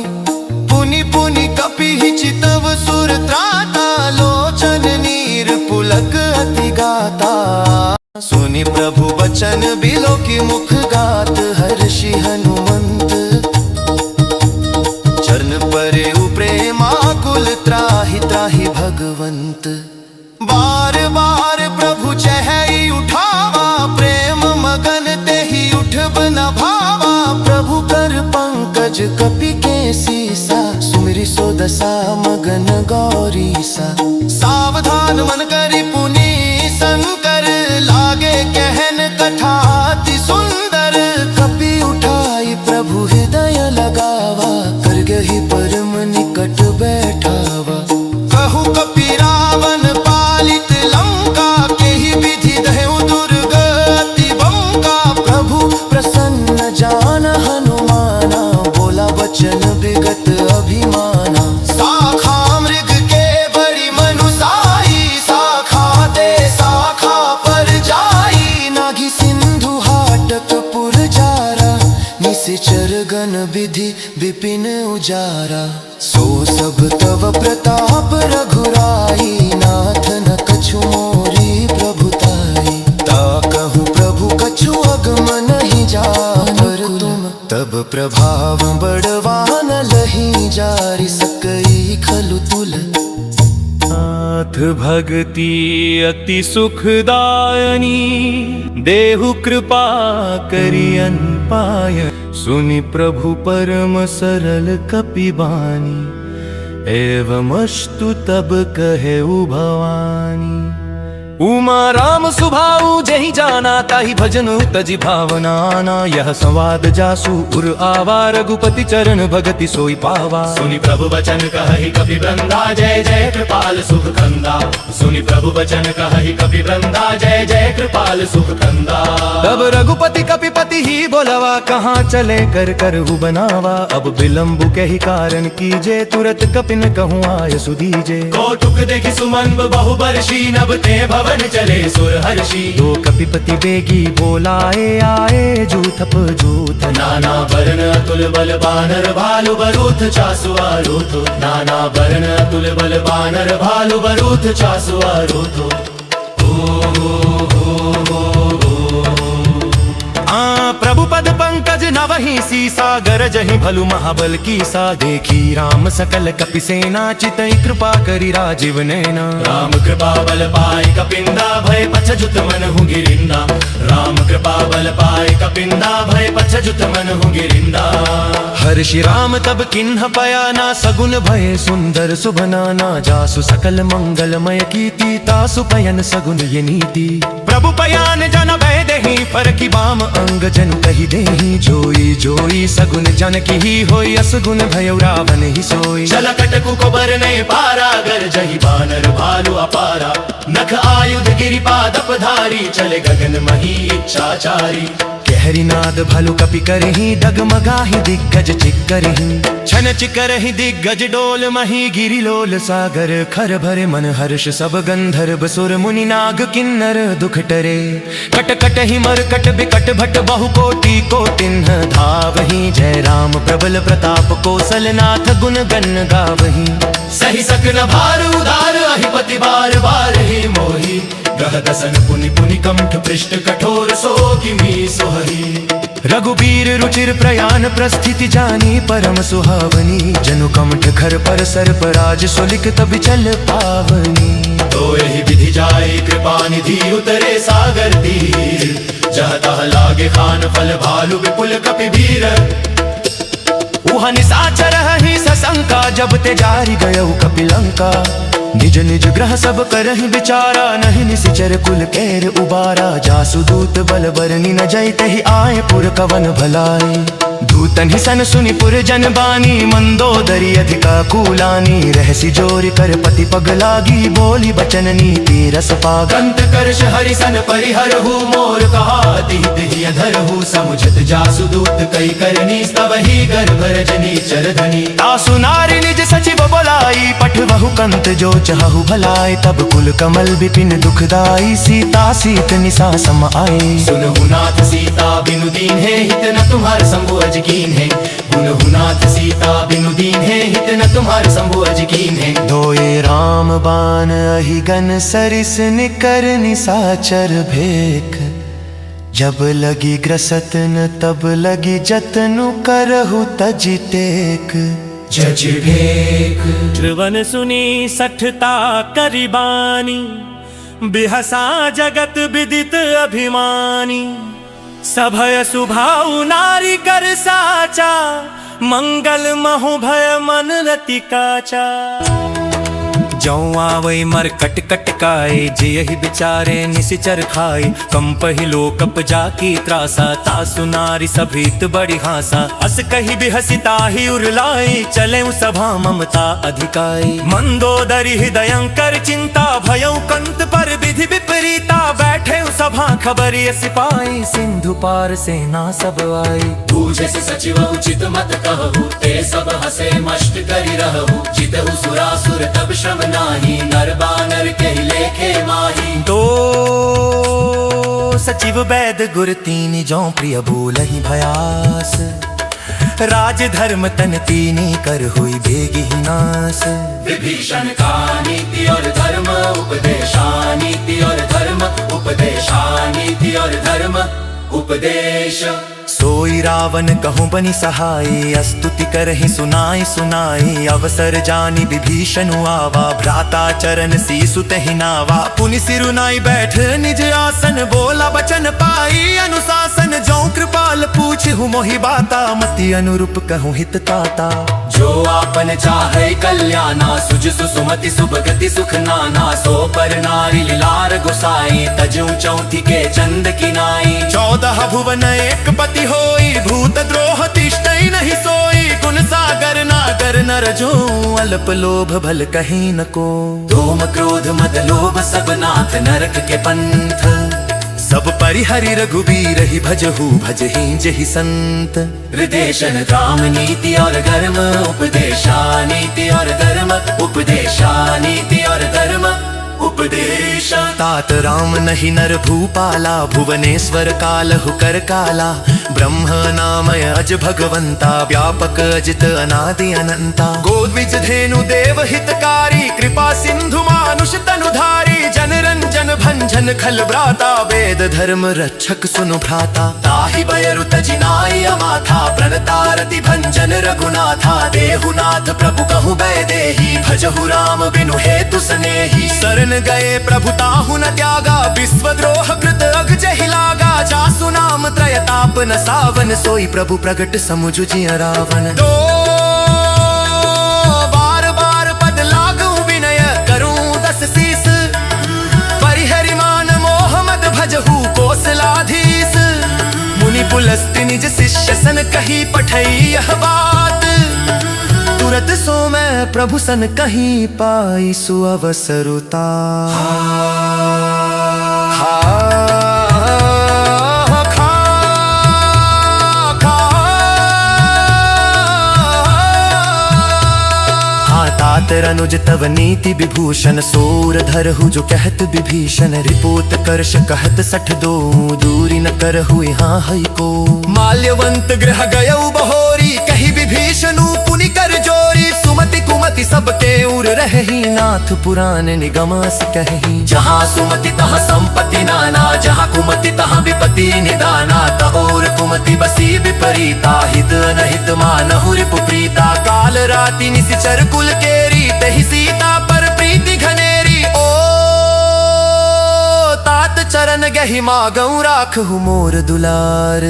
पुनि पुनि कपि ही चितव सुर त्राता, लोचन नीर पुलक अति गाता। सुनि प्रभु बचन बिलो की मुख गात, हर्षि हनुमंत चरण परे प्रेमाकुल। त्राहि त्राहि भगवंत, बार बार प्रभु चहई उठावा। प्रेम मगन तेहि उठब न भावा। प्रभु कर पंकज कपि के सीसा, सुमिरि सो दसा मगन गौरीसा। सावधान मन करी पुनी शंकर, लागे कहन कठाति सुंदर। कपि उठाई प्रभु हृदय लगावा, कर गही परम निकट बैठावा। कहु कपि रावण पालित लंका, केहि विधि दहु दुर्गति बंका। प्रभु प्रसन्न जान हनुमाना, बोला वचन विगत अभिमाना। शाखा मृग के बड़ी मनुसाई, शाखा दे शाखा पर जाई। नागी सिंधु हाटक पुर जारा, निशिचर गण विधि विपिन उजारा। सो सब तव प्रताप रघुराई, नाथ न कछु मोरी प्रभुताई। ता कहूँ प्रभु कछु अगम नहीं जा, पर तुम तब प्रभाव बड़वान लही जारी। सकई खलु तुल नाथ भगति अति सुखदायनी, देहु कृपा करियन पाय। सुनि प्रभु परम सरल कपि बानी, एवमस्तु तब कहे भवानी। उमा राम सुभाऊ जही जाना ताही भजनु तजी भावना ना। यह संवाद जासु उर आवा रघुपति चरण भगति सोई पावा। सुनि प्रभु वचन कहहि कपि वृंदा जय जय कृपाल सुख कंदा। सुनि प्रभु वचन कहहि कपि वृंदा जय जय कृपाल सुख कंदा। तब रघुपति कपिपति ही बोलवा कहाँ चले कर करहु बनावा। अब विलम्ब के ही कारण कीजे तुरत कपिन कहूँ आय सुधीजे। कौतुक देखि सुमन बहु बरसी नभ ते भवन चले सुर हर्षि। दो कपिपति बेगी बोलाए आए जूथप जूथ। नाना वर्ण अतुल बल बानर भालु बरूथ चासु आरूथ। नाना वर्ण अतुल बल बानर भालु बरूथ चासु आरूथ। प्रभु पद पंकज नवहि सीसा गरजहि भलु महाबल कीसा। देखी राम सकल कपि सेना चितई कृपा करी राजीव नैना। राम कृपा बल पाए कपिंदा भय पछजुत मन हूँ गिरिंदा। राम कृपा बल पाए कपिंदा भय पछजुत मन हूँ गिरिंदा। हर्षि राम तब किन्ह पयाना सगुन भय सुंदर सुभनाना। जासु सकल मंगलमय कीर्ति तासु पयन सगुन ये नीति। प्रभु पयान जन भय देहि फरकी बाम अंग जन कही देहि। जोई जोई सगुन जन की ही होई असगुन भय रावण ही सोई। चल कटकु को बर नहीं पारा गर जही बानर भालु अपारा। नख आयुध गिरि पादप धारी चले गगन मही इच्छाचारी। कहरी नाद भलु कपि करहि डगमगाहि दिग्गज चिक्करहि। छन चिकरहि दिग्गज डोल मही गिरिलोल सागर। खर भरे मन हर्ष सब गंधर्व सुर मुनि नाग किन्नर दुख टरे। कट कट ही मरकट बिकट भट बहु कोटि कोटिन्ह धावहि। जय राम प्रबल प्रताप कौशलनाथ गुण गण गावहि। सही सकन भार उदार अहिपति बार बार ही मोही। ग्रह दसन पुनि पुनि कंठ पृष्ठ कठोर सो किमी सोहरी। रघुबीर रुचिर प्रयाण प्रस्थिति जानी परम सुहावनी। जनु कमठ घर पर सर्प राज सुलिक तब चल पावनी। तो यही विधि जाए कृपा निधि उतरे सागर तीर। जह तह लागे खान फल भालु विपुल कपि वीर। उह निसाचर ही सशंका जब ते जारी गयउ कपिलंका। निज निज ग्रह सब करहि विचारा नहीं निसिचर कुल केर उबारा। जासु दूत बल बरनी न जयते ही आए पुर कवन भलाई। दूतन ही सन सुनि पुर जन बानी मंदोदरी अधिका कूलानी। रहसी जोर कर पति पग लागी बोली बचन नीति रस पाग। कंत करश हरि सन परिहरहु मोर कहा तिहि तिहि अधरहु। समुझत जासु दूत कई करनी तब ही गर्भ रजनी चरधनी। तासु नारी निज सचिव बोलाई पठवहु कंत जो चाहु भलाई। तब कुल कमल विपिन दुखदाई सीता सीत निसा सम आए। सुनहु नाथ सीता बिनु दीन है हित न तुम्हार शंभु अजकीन है। सुनहु नाथ सीता बिनु दीन है हित न तुम्हार शंभु अजकीन है। धोए राम बान अहिगन सरिस निकर निसाचर भेख। जब लगी ग्रसत न तब लगी जतनु करहु तजि टेक। जज भेक श्रवण सुनी सठता करिबानी। बिहसा जगत विदित अभिमानी। सभय सुभाउ नारी कर साचा। मंगल महु भय मन रति काचा। जौ आवै मर कट कट काए जेहि बिचारे निसिचर खाए। कंपहि लोकप जाकी त्रासा तासु नारी सभीत बड़ी हासा। अस कही बिहसिता ही उरलाई चले सभा ममता अधिकाई। मंदोदरी हृदयंकर चिंता भयउ कंत पर विधि विपरीता। बैठे सभा खबरी सिपाही सिंधु पार सेना सब आई। बूझे से सचिव उचित मत कहु ते सब हसे मष्ट करि रहु। जितहु सुरासुर तब श्रम नाही नर बानर के लेखे माही। तो सचिव वैद गुर तीन जौ प्रिय बोलहि भयास। राज धर्म तन तीनी कर हुई बेगी नास। विभीषण का नीति और धर्म उपदेशा। नीति और धर्म उपदेशा। नीति और धर्म उपदेश। सोई रावण कहूँ बनी सहाई, स्तुति करहि सुनाई सुनाई। अवसर जानी विभीषण आवा, भ्राता चरण सीसु तहि नावा। पुनि सिरुनाई बैठ निज आसन, बोला बचन पाई अनुशासन। जो कृपाल पूछहु मोहि बाता, मति अनुरूप कहूँ हित ताता। जो आपन चाहे कल्याणा, सुजसु सुमति सुभगति सुख नाना। सो पर नारी लार गुसाई, तजू चौथी के चंद किनाई। 14 भुवन एक पति होई, भूत द्रोह तिष्ठई नहीं सोई। गुण सागर नागर नर जो, अल्प लोभ भल कहीं न को। धूम क्रोध मद लोभ सब नाथ, नरक के पंथ। सब परिहरि रघुबीर ही भजहु, भजहि जहि संत। हृदेशन राम नीति और धर्म, उपदेशा नीति और धर्म। उपदेशा नीति और धर्म उपदेशा। तात राम नहीं नर भूपाला, भुवनेश्वर कालहु कर काला। ब्रह्म नामय अज भगवंता, व्यापक अजित अनादि अनंता। गोद्विज धेनु देव हितकारी, कृपा सिंधु मानुष तनुधारी। जन रंजन भंजन खल भ्राता, वेद धर्म रक्षक सुनु भ्राता। ताहि बयरु तजिनाय अमाथा, प्रणतारति भंजन रघुनाथा। देहुनाथ प्रभु कहु बैदेही, भजहु राम बिनु हेतु सनेही। शरण गए प्रभु ताहु न त्यागा, विश्वद्रोह कृत अघ जहि लागा। जासु नाम त्रयताप न सावन, सोई प्रभु प्रगट समुझ जिय रावण। दो बार बार पद लागू विनय, करूं 10 शीस। परिहरि मान मोह मद भजहु कौशलाधीश। मुनि पुलस्त्य निज शिष्य सन, कही पठई यह बात। तुरत सो मैं प्रभु सन कहीं पाई, सुअवसरुता। तात अनुज तव नीति विभूषण, सूर धरहु जो कहत विभीषण। रिपोत करश कहत 62, दूरी न करहु यहाँ हई को। माल्यवंत गृह गयउ बहोरी, कही विभीषणु पुनि कर जोरी। सुमति कुमति सबके उर रहहि, नाथ पुराण निगम अस कहहि। जहाँ सुमति तहाँ संपत्ति नाना, जहाँ कुमति तहाँ विपत्ति निदाना। तहोर कुमति बसी विपरीता, हित अनहित मानहु रिपु प्रीता। काल राति निशिचर कुल केरी, तहि सीता पर प्रीति घनेरी। ओ तात चरण गहि मागऊ, राखहु मोर दुलार।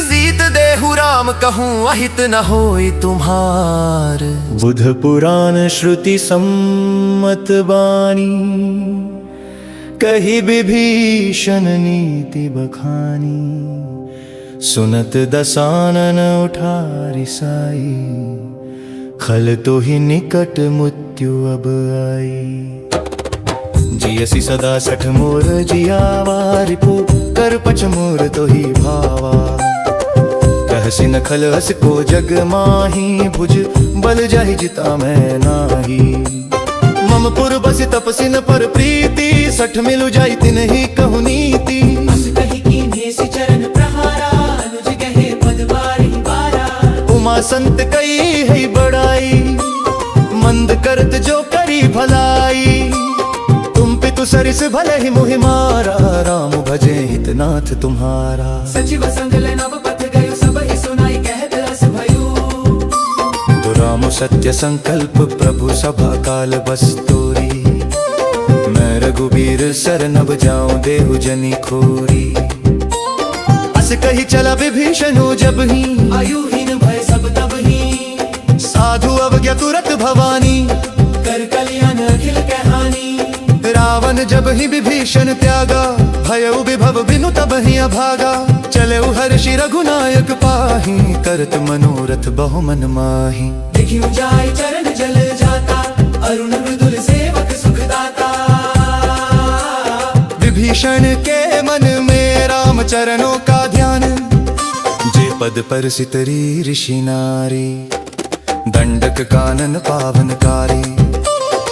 सीत देहु राम कहूँ, अहित न होई तुम्हार। बुध पुराण श्रुति सम्मत बानी, कही विभीषण नीति बखानी। सुनत दसानन उठारी साई, खल तो ही निकट मृत्यु अब आई। जियसी सदा 60 मोर जियावा, रिपु कर पच मोर तो ही भावा। कहसी न खल हस को जग माही, भुज बल जाहि जिता मैं नाही। मम पुर बस तपसिन पर प्रीति, 60 मिलु जाई तिन्हि कहु नीति। उमा संत कई है बड़ाई, मंद करत जो करी भलाई। तुम पितु सरिस भले ही मोहि मारा, राम भजे हितनाथ तुम्हारा। सचिव संग नव पथ गयो, सब ही सुनाई कहत अस भयो। दुराम सत्य संकल्प प्रभु सभा काल बस तोरी। मैं रघुबीर सरनब जाऊं, देहु जनी खोरी। अस कही चला विभीषणु जब ही, आयुहीन भय सब तब ही। साधु अवज्ञा तुरत भवानी, कर कल्याण अखिल कहानी। रावण जब ही विभीषण त्यागा, भयउ विभव बिनु तब ही अभागा। चले हर्षि रघुनायक पाही, करत मनोरथ बहु मन माही। देखियो जाय चरण जल जाता, अरुण मृदुल सेवक सुखदाता। विभीषण के मन में राम चरणों का ध्यान, जे पद पर सितरी ऋषि नारी। दंडक कानन पावनकारी,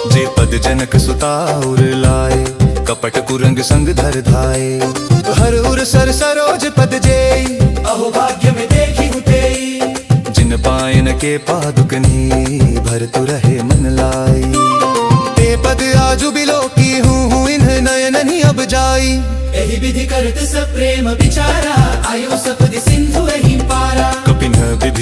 जे पद जनक सुता उर लाए। कपट कुरंग संग धर धाये, हर उर सर सरोज पद जेई। अहो भाग्य में देखी हुतेई, जिन पायन के पादुकनी। भर तु रहे मन लाई, ते पद आजु बिलो की हूँ इन्ह नयन अब जाई। एहि विधि करत सब प्रेम विचारा, आयो सपदि सिंधु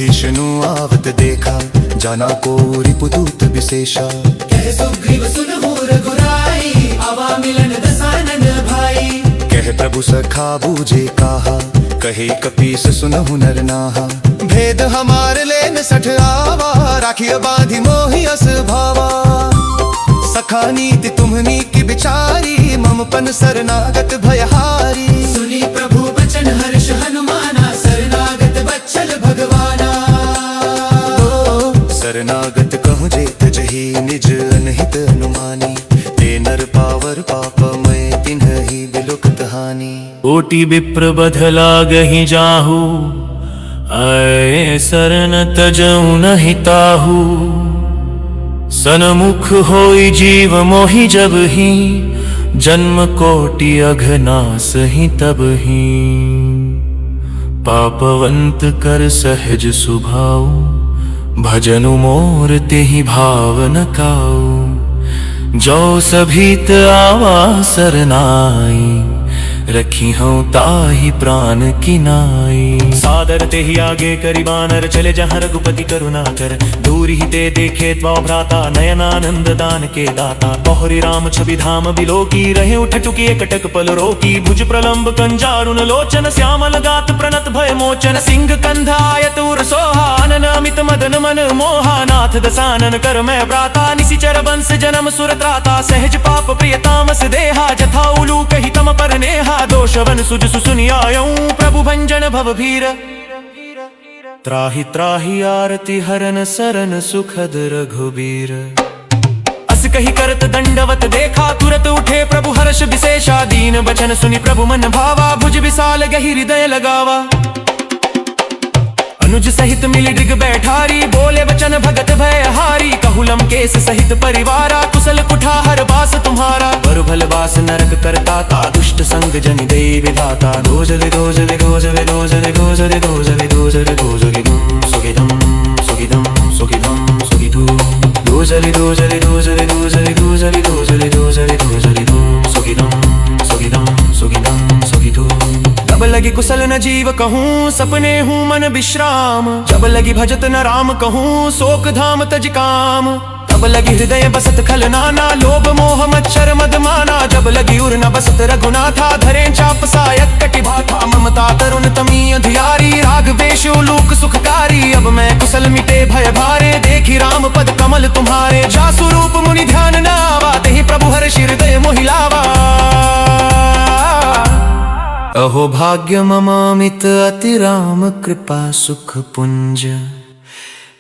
विभीषणु आवत देखा, जाना को रिपुदूत विशेषा। कह सुग्रीव सुनहु रघुराई, आवा मिलन दसानन भाई। कह प्रभु सखा बूझे कहा, कहे कपीस सुनहु नर नाहा। भेद हमार लेन सठ आवा, राखिय बांधि मोहि अस भावा। सखा नीति तुम्हनी की बिचारी, मम पन शरणागत भयहारी। सुनी प्रभु बचन हर्ष हनुमाना, शरणागत बच्चल भगवाना। शरणागत कहूँ जेत जही, निज अनहित अनुमानी। ते नर पावर पापमय, तिन्हि बिलुकत हानि। कोटि विप्र बधला गहि जाहू, आए शरण तजऊ नहीं ताहू। सनमुख होई जीव मोहि जब ही, जन्म कोटि अघनास ही तब ही। पापवंत कर सहज सुभाऊ, भजनु मोर तेहि भाव न काऊ। जो सभीत आवा सरनाई, रखी हूँ ताहि प्राण की नाई। सादर ते ही आगे करी बानर, चले जहाँ रघुपति करुणा कर। दूरी ही ते देखे त्वा भ्राता, नयनानंद दान के दाता। पहुरी राम छवि धाम बिलोकी, रहे उठ टुकी एकटक पल रोकी। भुज प्रलंब कंजारुन लोचन, श्यामल गात प्रणत भय मोचन। सिंह कंधायत उर सोहा, अनन अमित मदन मन मोहा। नाथ दसानन कर मैं प्राता, निशिचर बंस जन्म सुर त्राता। सहज पाप प्रिय तामस देहा, जथा उलू कही तम पर नेहा। दोषवन सुज सुसुनि आयऊं, प्रभु भंजन भव भीर। त्राहि त्राहि आरती हरन सरन, सुखद रघुबीर। अस कही करत दंडवत देखा, तुरत उठे प्रभु हर्ष विशेषा। दीन बचन सुनि प्रभु मन भावा, भुज विशाल गहि हृदय लगावा। अनुज सहित मिली डिग बैठारी, बोले वचन भगत भय हारी। कहूलम केस सहित परिवारा, कुशल कुठार बास तुम्हारा। वर भल बास नरक करता ता, दुष्ट संग जनि दे विधाता। दोजले दोजले दोजले दोजले दोजले दोजले दोजले दोजले दुम सुखिदम सुखिदम सुखिदम सुखिदू। दोजले दोजले दोजले दोजले दोजले दोजले दोजले दोजले दुम सुखिदम सुखिदम सुखिदम सुखिदू। जब लगी कुशल न जीव कहूँ, सपने हूँ मन विश्राम। जब लगी भजत न राम कहूँ, शोक धाम तज काम। तब लगी हृदय बसत खल नाना, लोभ मोह मच्छर मद माना। जब लगी उर न बसत रघुनाथा, धरे चाप सायक कटि भाथा। ममता तरुण तमी अधियारी, राग वेश उलूक सुखकारी। अब मैं कुशल मिटे भय भारे, देखी राम पद कमल तुम्हारे। जासु रूप मुनि ध्यान न आवा, तेहि प्रभु हर्ष हृदय मोहि लावा। अहो भाग्य ममामित अति राम कृपा सुख पुंज।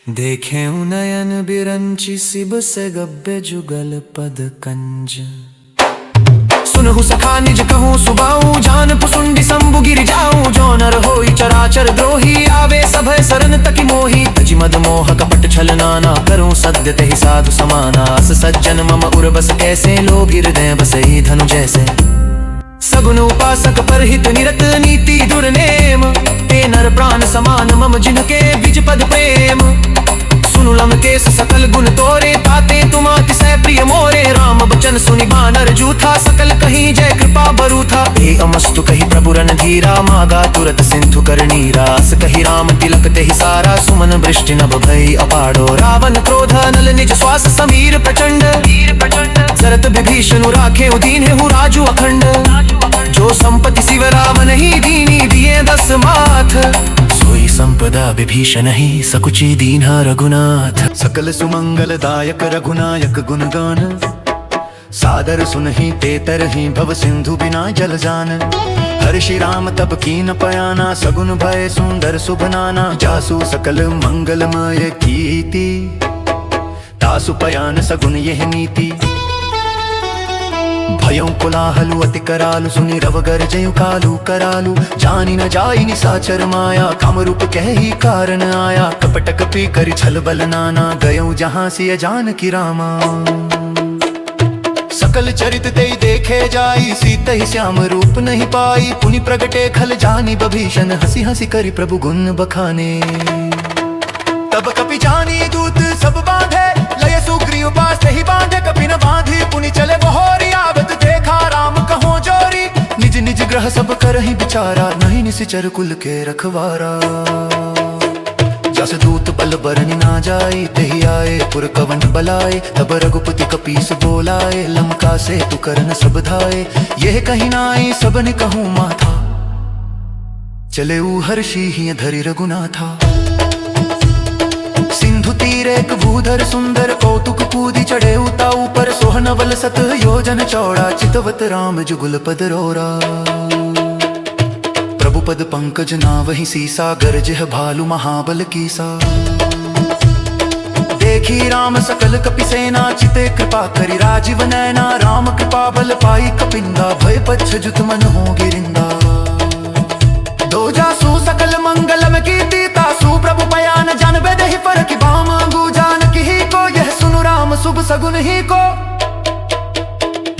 देखे नयन बिरंचि, शिव से गब्बे जुगल पद कंज। सुनहु सखा निज कहूँ सुबाऊ, जान पुसुंडी शंभु गिर जाऊं। जो नर होई चराचर द्रोही, आवे सभय सरन तकी मोही। तजि मद मोह कपट छल नाना, करूं सद्य तेहि साधु समाना। अस सज्जन मम उर बस कैसे, लोभ हृदय बसई धनु जैसे। सगुन उपासक परहित निरत, नीति दुर्नेम। ते नर प्राण समान मम जिनके, बिज पद प्रेम। सुनु लम केस सकल गुण तोरे, ताते तुम अतिशय प्रिय मोरे। राम बचन सुनि बानर जूथा, सकल कहीं जय कृपा बरूथा। हे अमस्तु कही प्रभु रणधीरा, मागा तुरत सिंधु कर नीरा। अस कही राम तिलक तेहि सारा, सुमन वृष्टि नभ भई अपाड़ो। रावण क्रोध नल निज श्वास समीर प्रचंड। जरत विभीषण राखे उदीन हूँ राजू अखंड। जो संपत्ति शिव रावण ही दीनी, दिए 10 माथ। सोई संपदा विभीषण ही, सकुचि दीन्हा रघुनाथ। सकल सुमंगल दायक रघुनायक गुणगान। सादर सुनहि ते तरहि, भव सिंधु बिना जल जान। हर्षि राम तब कीन पयाना, सगुन भय सुंदर शुभ नाना। जासु सकल मंगलमय कीर्ति, तासु पयान सगुन यह नीति। भयं कोलाहलु अति करालु, सुनि रव गर्जयु कालु करालु। जानि न जाई निसाचर माया, कामरूप कहि कारण आया। कपट कपि करि छल बल नाना, गयौ जहाँ सिय जानकी रामा। सकल चरित तेहि देखे जाई, सीतहि श्याम रूप नहीं पाई। पुनि प्रगटे खल जानि बभीषण, हंसी हंसी करि प्रभु गुण बखाने। तब कपि जानी दूत सब बांधे, लय सुग्रीव पास तेहि बांधे। कपि न बांधी पुनि चले बहोरी, आवत देखा राम कहो जोरी। निज निज ग्रह सब करहि विचारा, नहीं निशिचर कुल के रखवारा। जस दूत बल बरन ना जाए, तेहि आए पुर कवन बलाए। तब रघुपति कपीस बोलाए, लंका से तू करन सब धाए। यह कहीं नाई सबन कहूँ माथा, चले हर्षि ही धरि रघुनाथा। सिंधु तीर एक भूधर सुंदर, कौतुक कूदी चढ़े उताऊ पर। सोहनवल 7 योजन चौड़ा, चितवत राम जुगुल पद रोरा। प्रभु पद पंकज नावहि सीसा, गरजह भालु महाबल कीसा। देखी राम सकल कपि सेना, चिते कृपा करि राजीव नैना। राम कृपा बल पाई कपिंदा, भय पच्छ जुत मन हो गिरिंदा। दो जासु सकल मंगलम कीर्ति, तासु प्रभु बयान जानबे देहि पर। कि बाम अंगु जान की को, यह सुनु राम शुभ सगुन ही को।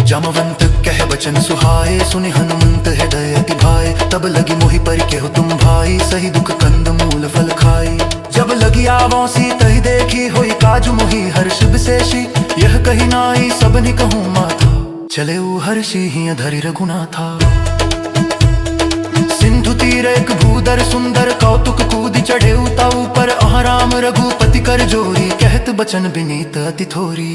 जामवंत कह बचन सुहाए, सुनि हनुमंत हृदय अति भाए। तब लगी मोहि पर केहु तुम भाई, सही दुख कंद मूल फल खाई। जब लगी आवोसी तहि देखी, होई काजु मोहि हर्ष विशेषी। यह कही नाई सबनि कहूँ माथा, चले हर्षि ही धरि रघुनाथा। सिंधु तीर एक भूधर सुंदर, कौतुक कूदी चढ़े उताऊ पर। अह राम रघुपति कर जोरी, कहत बचन विनीत अति थोरी।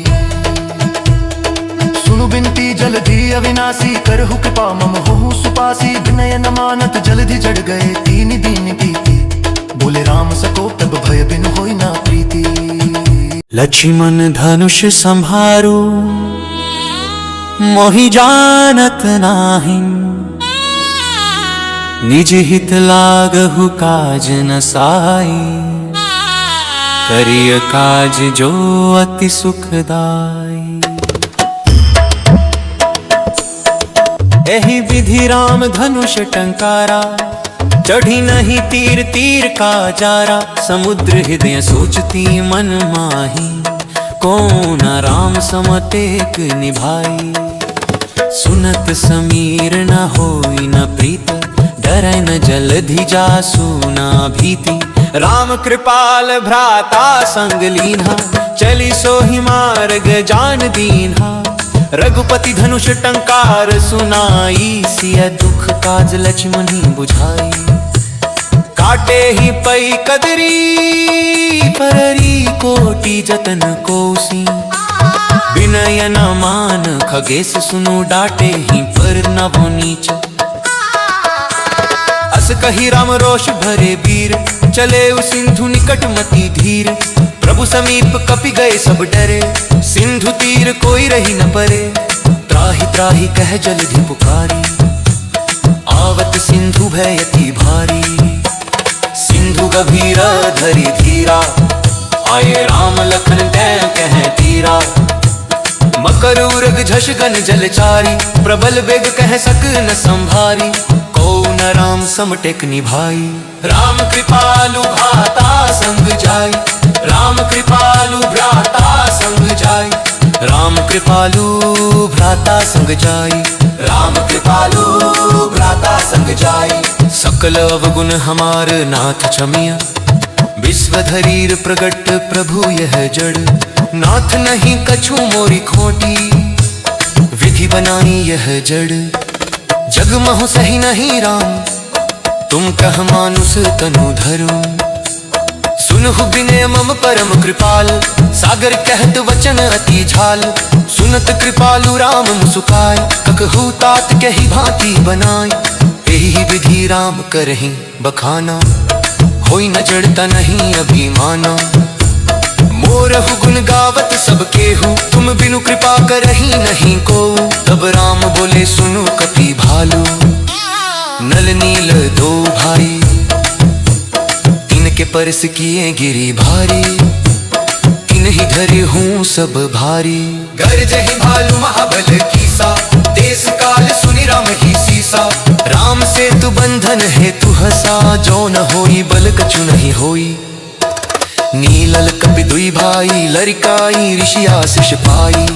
सुनु बिनती जलधि अविनाशी, करहु कृपा मम होहु सुपासी। विनय न मानत जलधि जड़ गए, तीन दीन प्रीति। बोले राम सको तब भय बिनु होई ना प्रीति। लक्ष्मण धनुष संहारो, मोहि जानत नाही। निज हित लागहु काज न साई, करिय काज जो अति सुखदाई। एहि विधि राम धनुष टंकारा, चढ़ी नहीं तीर तीर का जारा। समुद्र हृदय सोचती मन माही, कौन राम सम टेक निभाई। सुनत समीर न होई न प्रीत, डरै न जलधि जासु ना भीति। राम कृपाल भ्राता संग लीन्हा, चली सोहि मार्ग जान दीन्हा। रघुपति धनुष टंकार सुनाई, सिय दुख काज लक्ष्मण ही बुझाई। काटे ही पई कदरी, पररी कोटि जतन कोसी। विनय न मान खगेश सुनु, डाटे ही पर नभो नीच। अस कही राम रोष भरे वीर, चले सिंधु निकट मति धीर। प्रभु समीप कपि गए सब डरे, सिंधु तीर कोई रही न परे। त्राहि त्राहि कह जलधि पुकारी, आवत सिंधु भय अति भारी। सिंधु गभीर धरि धीरा, आए राम लखन तै कह तीरा। मकर उरग झष गन जलचारी, प्रबल बेग कह सक न संभारी। को न राम सम टेक निभाई, राम कृपालु भ्राता संग जाई। राम कृपालु भ्राता संग जाई, राम कृपालु भ्राता संग जाई। राम कृपालु भ्राता संग जाई। सकल अवगुण हमार नाथ क्षमिया, विश्वधरीर प्रगट प्रभु यह जड़। नाथ नहीं कछु मोरी खोटी, विधि बनाई यह जड़। जग महु सही नहीं राम, तुम कह मानुष तनु धरो। सुनहु विनय मम परम कृपाल, सागर कहत वचन अति झाल। सुनत कृपालु राम मुसुकाय, ककहु तात कही भांति बनाय। एहि विधि राम करहि बखाना, होई न जड़ता नहीं अभिमाना। मोरहु गुण गावत सब केहू, तुम बिनु कृपा करही नहीं को। तब राम बोले सुनु कपि भालू, नल नील दो भाई। तिनके परस किए गिरी भारी, तिन्हि धरे हूँ सब भारी। गरजहि भालू महाबल कीसा, देश काल सुनि राम ही सीसा। राम से तु बंधन है तु हसा, जो न होई बल कछु नहीं होई। नीलल कपि दुई भाई, लरिकाई ऋषि आशीष पाई।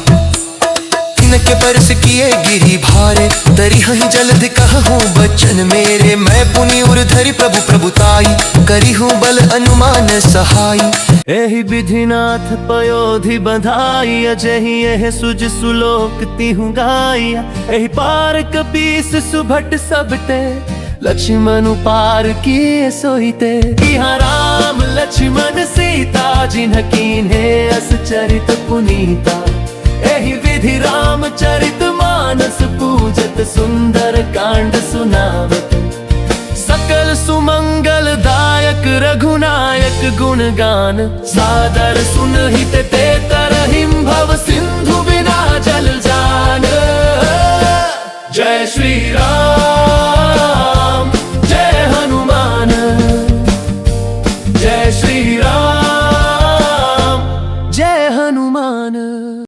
तिनके परस किए गिरी भारे, तरी हहि जलधि कहूँ बचन मेरे। मैं पुनि उर धरि प्रभु प्रभुताई, करी हूँ बल अनुमान सहाई। एहि विधिनाथ पयोधि बधाई, अजहि एह सुज सुलोक तिहु गाइया। एहि पार कपीस सुभट सबते, लक्ष्मण पार किए सोईते। यहाँ राम लक्ष्मण सीता जिन्ह कीन्हे अस चरित पुनीता एहि विधि रामचरित मानस पूजत सुंदर कांड सुनावत सकल सुमंगल दायक रघुनायक गुणगान सादर सुनहित ते तरहिम भव सिंधु बिना जल जान जय श्री राम।